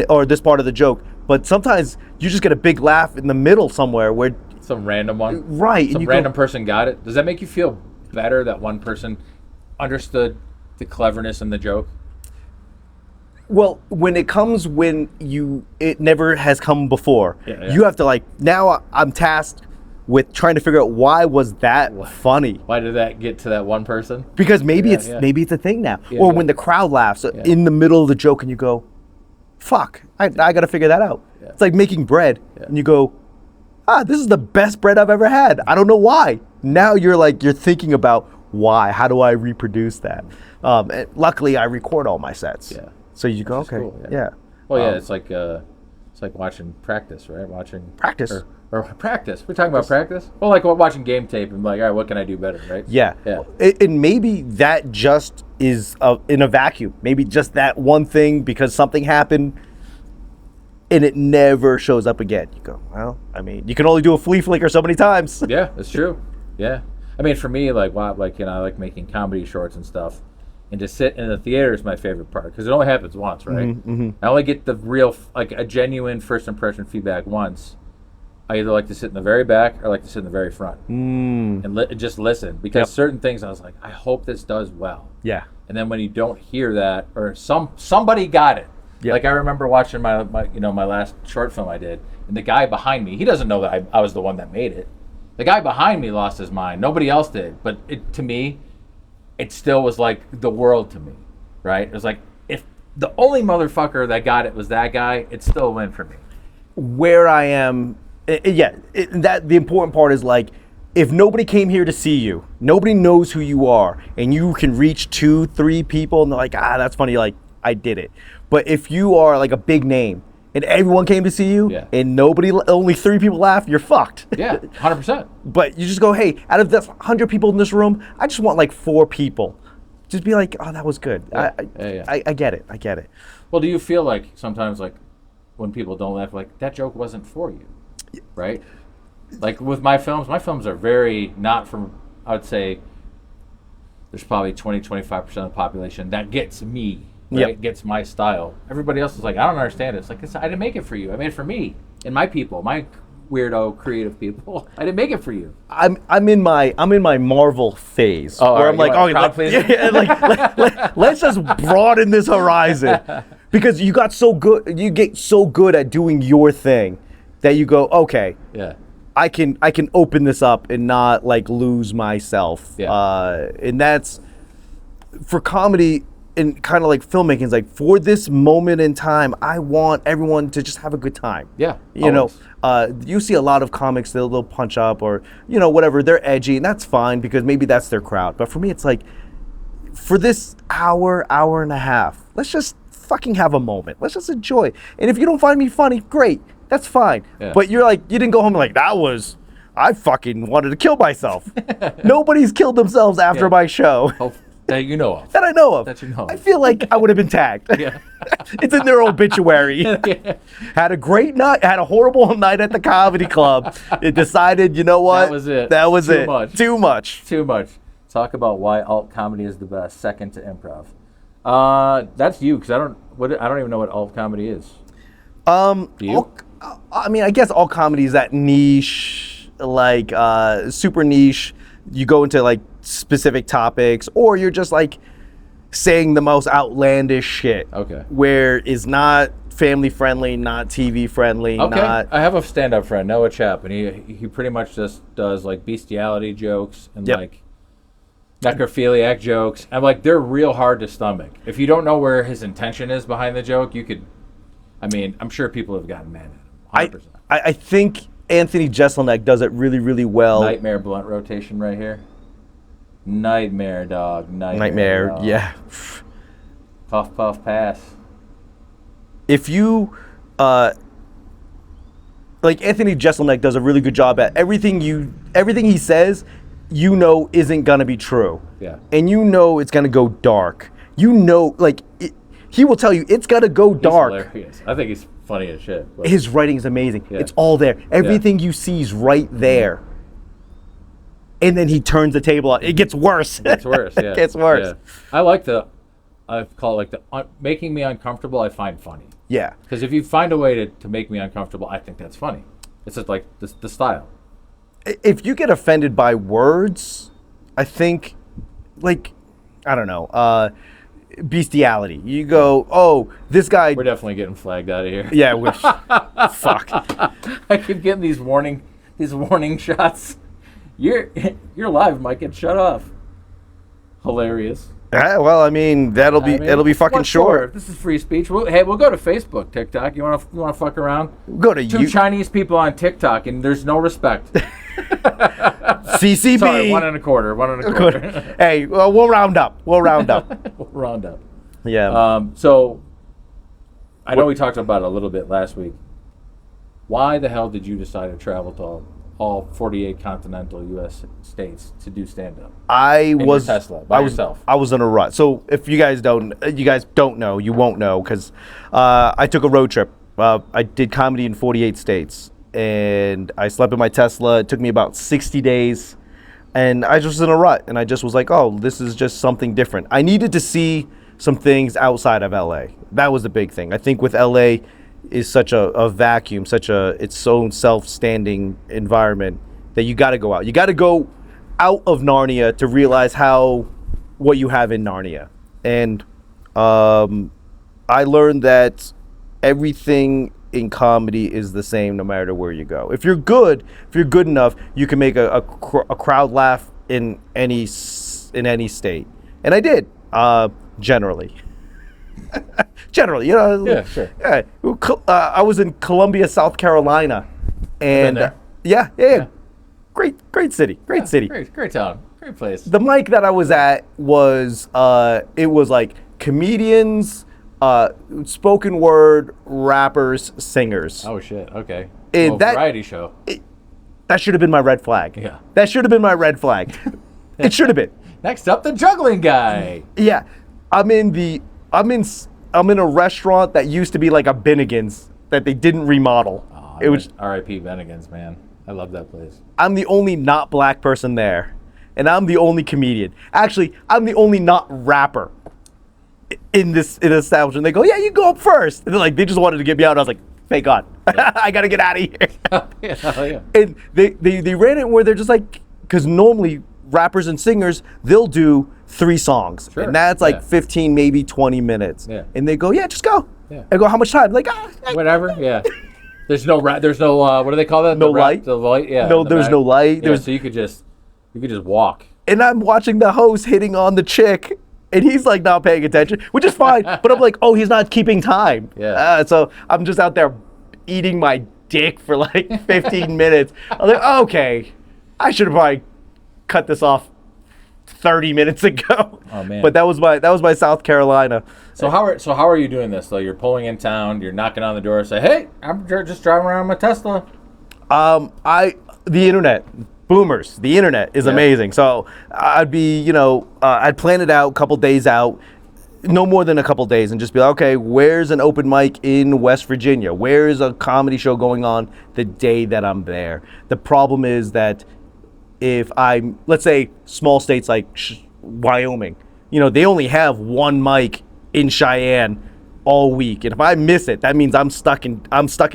or this part of the joke. But sometimes you just get a big laugh in the middle somewhere where some random one. Right. Some random person got it. Does that make you feel better that one person understood the cleverness in the joke? Well, when it comes it never has come before. Yeah. You have to now I'm tasked with trying to figure out why was that funny. Why did that get to that one person? Because maybe it's a thing now. Or when the crowd laughs in the middle of the joke and you go, fuck, I got to figure that out. Yeah. It's like making bread and you go, this is the best bread I've ever had. I don't know why. Now you're thinking about why. How do I reproduce that? And luckily, I record all my sets. Yeah. So you go, okay, cool, yeah. Well, it's like watching practice, right? Watching practice or practice. We're talking about practice. Well, like watching game tape and like, all right, what can I do better, right? Yeah. And maybe that just is in a vacuum. Maybe just that one thing because something happened. And it never shows up again. You go, well, I mean, you can only do a flea flicker so many times. Yeah, that's true. Yeah. I mean, for me, I like making comedy shorts and stuff. And to sit in the theater is my favorite part because it only happens once, right? Mm-hmm. I only get the real, a genuine first impression feedback once. I either like to sit in the very back or like to sit in the very front and just listen because certain things I was like, I hope this does well. Yeah. And then when you don't hear that or somebody got it. Yep. Like I remember watching my last short film I did, and the guy behind me, he doesn't know that I was the one that made it. The guy behind me lost his mind. Nobody else did, but to me, it still was like the world to me, right? It was like if the only motherfucker that got it was that guy, it's still a win for me. Where I am, that the important part is like, if nobody came here to see you, nobody knows who you are, and you can reach 2-3 people, and they're like, that's funny, like I did it. But if you are like a big name and everyone came to see you and only 3 people laugh, you're fucked. Yeah, 100%. But you just go, hey, out of the 100 people in this room, I just want like 4 people. Just be like, oh, that was good. Yeah. I get it. I get it. Well, do you feel like sometimes like when people don't laugh, like that joke wasn't for you, right? Like with my films are very not from, I would say, there's probably 20-25% of the population that gets me, right? Yep. Gets my style. Everybody else is like, I don't understand it. It's like, I didn't make it for you. I made it for me and my people, my weirdo creative people. I didn't make it for you. I'm in my Marvel phase where I'm like, let's just broaden this horizon, because you get so good at doing your thing that you go, okay, yeah, I can open this up and not like lose myself. Yeah. And that's for comedy and kind of like filmmaking. It's like, for this moment in time, I want everyone to just have a good time. Yeah, you always. know, you see a lot of comics, they'll punch up, or whatever, they're edgy, and that's fine because maybe that's their crowd. But for me, it's like, for this hour and a half, let's just fucking have a moment. Let's just enjoy. And if you don't find me funny, great. That's fine. Yeah. But you're like, you didn't go home like, I fucking wanted to kill myself. Nobody's killed themselves after my show. Oh, that you know of. That I know of. That you know of. I feel like I would have been tagged. Yeah. It's in their obituary. Yeah. Had a great night, had a horrible night at the comedy club. It decided, you know what? That was it. That was Too it. much. Too much. Too much. Talk about why alt comedy is the best, second to improv. That's you, because I don't even know what alt comedy is. Do you? I mean, I guess all comedy is that niche, like super niche. You go into like specific topics, or you're just like saying the most outlandish shit. Okay. Where is not family friendly, not TV friendly. Okay. Not. I have a stand-up friend, Noah Chap, and he pretty much just does like bestiality jokes and like necrophiliac jokes. And like, they're real hard to stomach. If you don't know where his intention is behind the joke, you could. I mean, I'm sure people have gotten mad at him. 100%. I think Anthony Jeselnik does it really, really well. Nightmare blunt rotation right here. Nightmare, dog. Nightmare, dog. yeah. Puff, puff, pass. If you, like Anthony Jeselnik does a really good job at everything he says, isn't gonna be true. Yeah. And it's gonna go dark. He will tell you it's gonna go dark. He's hilarious. I think he's funny as shit. But His writing is amazing. Yeah. It's all there. Everything you see is right there. And then he turns the table on. It gets worse. It gets worse, yeah. It gets worse. Yeah. I like I call it like making me uncomfortable, I find funny. Yeah. Because if you find a way to make me uncomfortable, I think that's funny. It's just like the style. If you get offended by words, I think, like, I don't know, bestiality. You go, oh, this guy. We're definitely getting flagged out of here. Yeah, fuck. I keep getting these warning shots. You're live, Mike. Get shut off. Hilarious. Well, I mean, it'll be fucking short. This is free speech. We'll go to Facebook, TikTok. You want to fuck around? Go to Two Chinese people on TikTok, and there's no respect. CCB. Sorry, 1 1/4. Hey, well, we'll round up. We'll round up. Yeah. So, I know we talked about it a little bit last week. Why the hell did you decide to travel to all 48 continental U.S. states to do stand-up? I was Tesla by yourself. I was on a rut. So if you guys don't know, you won't know, because I took a road trip. I did comedy in 48 states, and I slept in my Tesla. It took me about 60 days, and I just was in a rut. And I just was like, oh, this is just something different. I needed to see some things outside of LA. That was the big thing. I think with LA is such a vacuum, its own self-standing environment, that you got to go out. You got to go out of Narnia to realize what you have in Narnia. And I learned that everything in comedy is the same no matter where you go. If you're good enough, you can make a crowd laugh in any state. And I did, generally. Generally, Yeah, sure. Yeah, I was in Columbia, South Carolina, and Been there. Yeah. Great city, great town, great place. The mic that I was at was it was like comedians, spoken word, rappers, singers. Oh shit. Okay. And variety show. That should have been my red flag. Yeah. That should have been my red flag. It should have been. Next up, the juggling guy. Yeah, I'm in a restaurant that used to be like a Bennigan's that they didn't remodel. Oh, it was R.I.P. Bennigan's, man. I love that place. I'm the only not black person there, and I'm the only comedian. Actually, I'm the only not rapper in this establishment. They go, yeah, you go up first. And they're like, they just wanted to get me out. And I was like, thank God. I got to get out of here. Yeah. And they ran it where they're just like, because normally rappers and singers, they'll do 3 songs. Sure. And that's like 15, maybe 20 minutes. Yeah. And they go, yeah, just go. Yeah. I go, how much time? Like, Whatever, yeah. There's no what do they call that? No light? The light, yeah. No, there's no light. Yeah, so you could just walk. And I'm watching the host hitting on the chick, and he's like not paying attention, which is fine. But I'm like, oh, he's not keeping time. Yeah. So I'm just out there eating my dick for like 15 minutes. I was like, okay, I should have probably cut this off 30 minutes ago. Oh man. But that was my South Carolina. So how are you doing this though? You're pulling in town. You're knocking on the door. Say, hey, I'm just driving around my Tesla. The internet, boomers. The internet is amazing. So I'd be, I'd plan it out a couple days out, no more than a couple days, and just be like, okay, where's an open mic in West Virginia? Where is a comedy show going on the day that I'm there? The problem is that if let's say small states like Wyoming, they only have one mic in Cheyenne all week, and if I miss it, that means I'm stuck in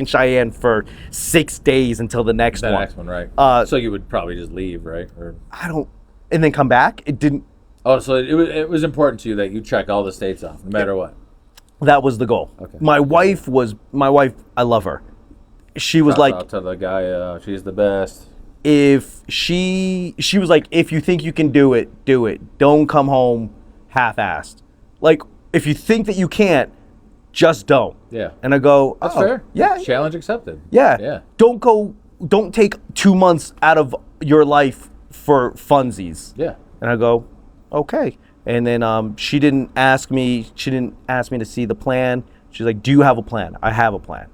Cheyenne for 6 days until the next one. The next one, right? So you would probably just leave, right? Or and then come back. It didn't. Oh, so it was important to you that you check all the states off, no matter what. That was the goal. Okay. My wife, I love her. She was Shout out to the guy, she's the best. If she was like, if you think you can do it, do it. Don't come home half-assed. Like, if you think that you can't, just don't. Yeah. And I go, that's fair. Yeah. Challenge accepted. Yeah. Yeah. Don't take 2 months out of your life for funsies. Yeah. And I go, okay. And then she didn't ask me to see the plan. She's like, do you have a plan? I have a plan.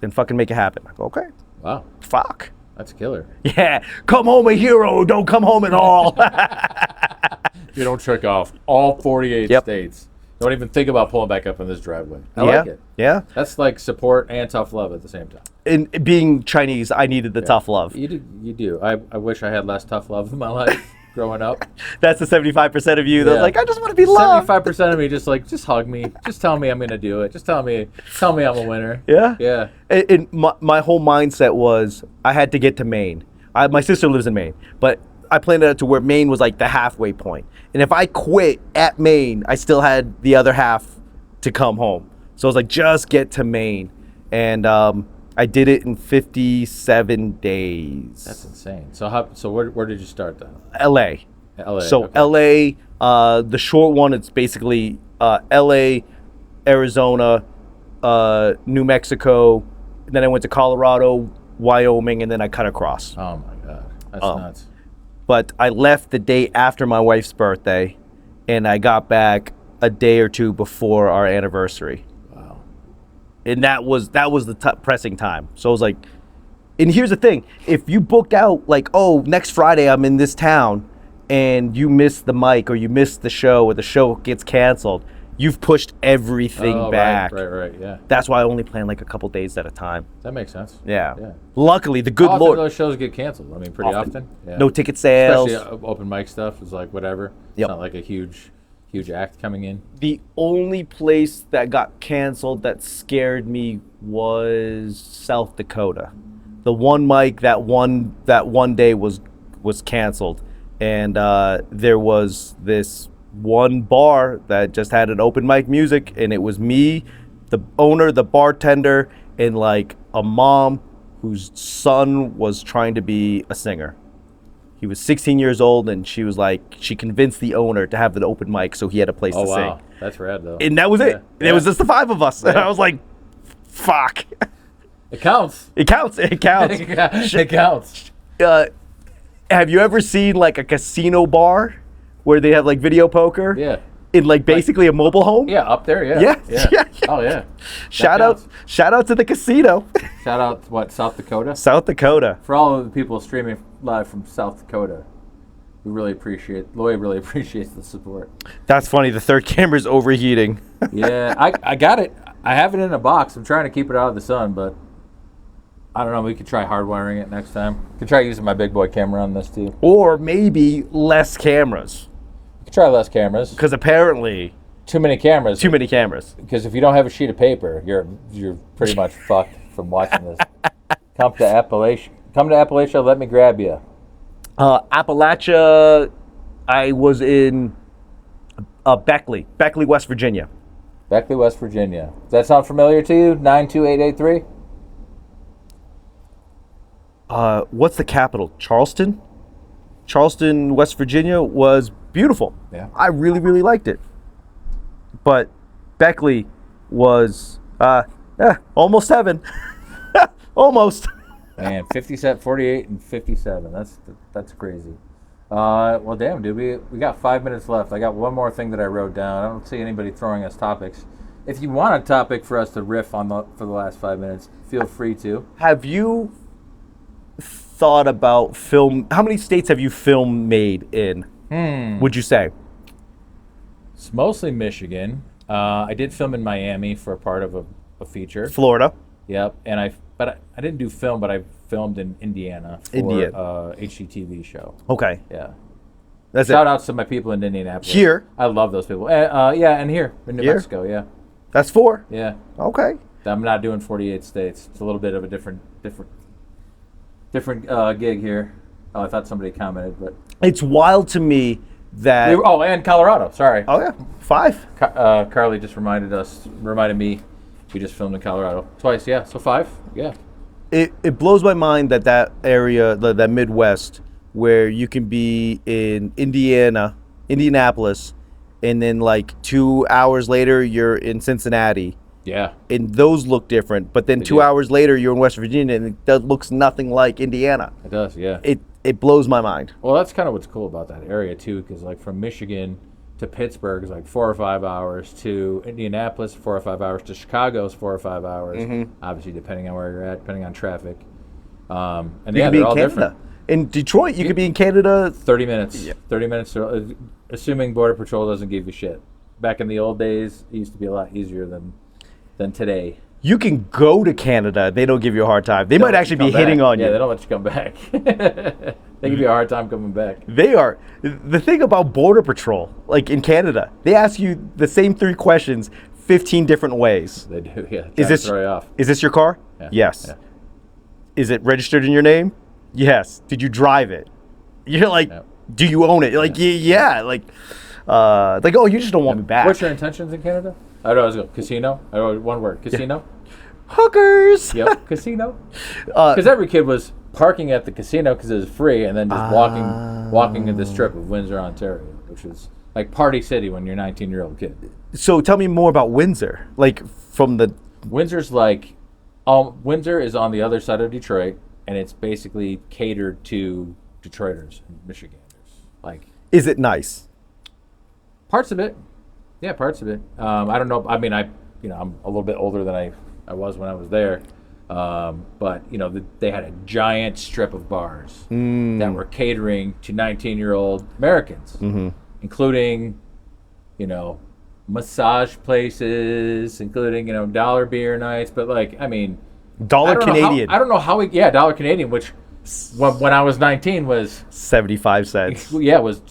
Then fucking make it happen. I go, okay. Wow. Fuck. That's killer. Yeah. Come home a hero. Don't come home at all. You don't check off all 48 states. Don't even think about pulling back up in this driveway. I like it. Yeah. That's like support and tough love at the same time. And being Chinese, I needed the tough love. You do. I wish I had less tough love in my life growing up. That's the 75% of you that's like, I just want to be loved. 75% of me just hug me. Just tell me I'm going to do it. Just tell me I'm a winner. Yeah? Yeah. And my whole mindset was I had to get to Maine. My sister lives in Maine, but I planned it out to where Maine was like the halfway point. And if I quit at Maine, I still had the other half to come home. So I was like, just get to Maine. And I did it in 57 days. That's insane. So where did you start then? LA. So okay. LA, the short one, it's basically LA, Arizona, New Mexico. And then I went to Colorado, Wyoming, and then I cut across. Oh my God. That's nuts. But I left the day after my wife's birthday, and I got back a day or two before our anniversary. Wow. And that was the pressing time. So I was like, and here's the thing: if you book out like, oh, next Friday I'm in this town, and you miss the mic or you miss the show or the show gets canceled, you've pushed everything back. Right, yeah. That's why I only plan like a couple days at a time. That makes sense. Yeah. Luckily, the good How Lord. often do those shows get canceled? I mean, pretty often. Yeah. No ticket sales. Especially open mic stuff is like whatever. It's Yep. not like a huge act coming in. The only place that got canceled that scared me was South Dakota. The one mic that one day was canceled, and there was this one bar that just had an open mic music, and it was me, the owner, the bartender, and like a mom whose son was trying to be a singer. He was 16 years old, and she was like, she convinced the owner to have the open mic so he had a place to sing. Wow. That's rad though. And that was it. It was just the 5 of us. And I was like, fuck. It counts. It counts. It counts. It counts. Have you ever seen like a casino bar where they have like video poker? Yeah. In like basically a mobile home? Yeah, up there, yeah. Yeah. Oh yeah. Shout out to the casino. Shout out what, South Dakota? South Dakota. For all of the people streaming live from South Dakota, Lloyd really appreciates the support. That's funny, the third camera's overheating. Yeah, I got it. I have it in a box. I'm trying to keep it out of the sun, but I don't know. We could try hardwiring it next time. Could try using my big boy camera on this too. Or maybe less cameras. Could try less cameras. Because apparently... Too many cameras. Too many cameras. Because if you don't have a sheet of paper, you're pretty much fucked from watching this. Come to Appalachia. Let me grab you. Appalachia, I was in Beckley, West Virginia. Beckley, West Virginia. Does that sound familiar to you? 92883? What's the capital? Charleston? Charleston, West Virginia was beautiful. Yeah. I really, really liked it. But Beckley was almost heaven. Almost. Man, 57, 48 and 57. That's crazy. Well, damn, dude, we got 5 minutes left. I got one more thing that I wrote down. I don't see anybody throwing us topics. If you want a topic for us to riff on for the last 5 minutes, feel free to. Have you thought about film? How many states have you film made in? Would you say? It's mostly Michigan. I did film in Miami for a part of a feature. Florida. Yep, and I didn't do film, but I filmed in Indiana for a HGTV show. Okay. Yeah. That's Shout outs to my people in Indianapolis. Here. I love those people. Yeah, and here in New Mexico. Yeah. That's 4. Yeah. Okay. I'm not doing 48 states. It's a little bit of a different gig here. Oh, I thought somebody commented, but it's wild to me that. And Colorado. Sorry. Oh yeah, 5. Carly just reminded me. We just filmed in Colorado twice. Yeah, so 5. Yeah. It blows my mind that area, that Midwest, where you can be in Indianapolis, and then like 2 hours later you're in Cincinnati. Yeah. And those look different, but then 2 hours later you're in West Virginia, and it looks nothing like Indiana. It does, yeah. It blows my mind. Well, that's kind of what's cool about that area too, because like from Michigan to Pittsburgh is like 4 or 5 hours, to Indianapolis 4 or 5 hours, to Chicago is 4 or 5 hours. Mm-hmm. Obviously, depending on where you're at, depending on traffic. And you could be in Canada. In Detroit, you could be in Canada. 30 minutes. Yeah. 30 minutes, assuming Border Patrol doesn't give you shit. Back in the old days, it used to be a lot easier than today. You can go to Canada. They don't give you a hard time. They might actually be hitting on you. Yeah, they don't let you come back. They give you a hard time coming back. They are. The thing about Border Patrol, like in Canada, they ask you the same 3 questions 15 different ways. They do, yeah. Is this your car? Yeah. Yes. Yeah. Is it registered in your name? Yes. Did you drive it? You're like, do you own it? You're like, yeah. Like, oh, you just don't want me back. What's your intentions in Canada? I don't know. Casino? I wrote one word. Casino? Hookers. Yep. Casino. Because every kid was parking at the casino because it was free, and then just walking in the strip of Windsor, Ontario, which is like Party City when you're a 19-year-old kid. So tell me more about Windsor. Like from the Windsor's like, Windsor is on the other side of Detroit, and it's basically catered to Detroiters and Michiganders. Like, is it nice? Parts of it. Yeah, parts of it. I don't know. I mean, I'm a little bit older than I was when I was there. But, they had a giant strip of bars that were catering to 19-year-old Americans, including, massage places, including, dollar beer nights. But, dollar Canadian. I don't know how dollar Canadian, which when I was 19 was 75 cents. Yeah, was,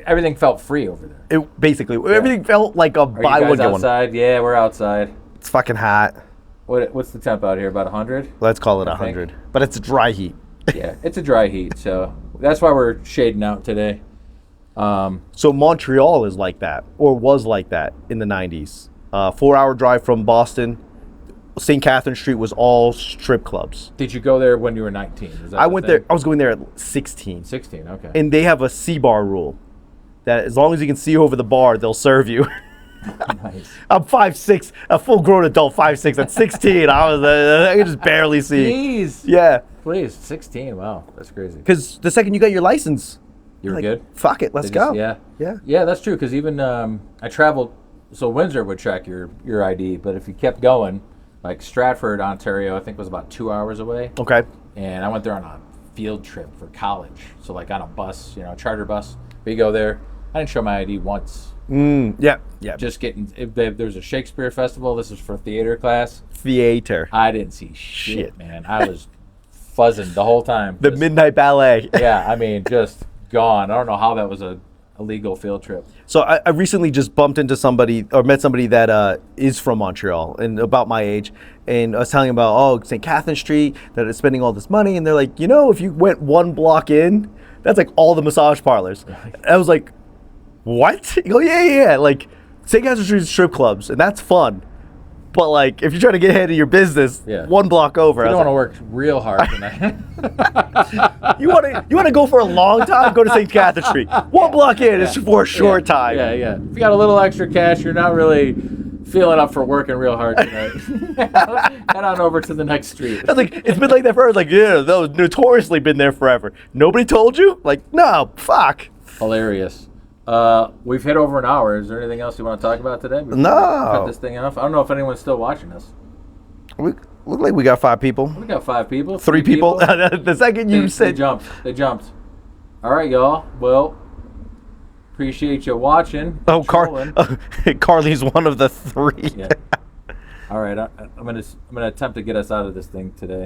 everything felt free over there. Everything felt like a buy one get one. Outside? Yeah, we're outside. It's fucking hot. What's the temp out here? About 100? Let's call it 100. But it's a dry heat. Yeah, it's a dry heat, so that's why we're shading out today. So Montreal is like that, or was like that in the 90s. 4-hour drive from Boston. St. Catherine Street was all strip clubs. Did you go there when you were 19? I went there. I was going there at 16. 16, okay. And they have a C-bar rule that as long as you can see over the bar, they'll serve you. Nice. I'm 5'6", a full-grown adult, 5'6". At 16, I could just barely see. Jeez. Yeah. Please, 16. Wow, that's crazy. Because the second you got your license, you were good. Fuck it, let's go. Yeah. Yeah. Yeah, that's true. Because even I traveled, so Windsor would check your ID, but if you kept going, like Stratford, Ontario, I think was about 2 hours away. Okay. And I went there on a field trip for college. So like on a bus, charter bus. We go there. I didn't show my ID once Yeah, yeah. Just getting, if there's a Shakespeare festival, this is for theater class. Theater. I didn't see shit, man. I was fuzzing the whole time. The Midnight Ballet. Yeah, I mean, just gone. I don't know how that was a legal field trip. So I recently just bumped into somebody or met somebody that is from Montreal and about my age, and I was telling him about St. Catherine Street, that it's spending all this money, and they're like, you know, if you went 1 block in, that's like all the massage parlors. I was like, what? You go, yeah. Like St. Catherine Street is strip clubs, and that's fun. But like, if you're trying to get ahead of your business, 1 block over. You don't want to work real hard tonight. you want to go for a long time? Go to St. Catherine Street. 1 block in is for a short time. Yeah. If you got a little extra cash, you're not really feeling up for working real hard tonight. Head on over to the next street. I was like, it's been like that forever. Like, yeah, that was notoriously been there forever. Nobody told you? Like, no, fuck. Hilarious. We've hit over an hour. Is there anything else you want to talk about today? No. Cut this thing off. I don't know if anyone's still watching us. We look like we got 5 people. We got 5 people. 3 people. The second you said they jumped. All right, y'all. Well, appreciate you watching. Oh, Carly's one of the 3. Yeah. All right, I'm gonna attempt to get us out of this thing today.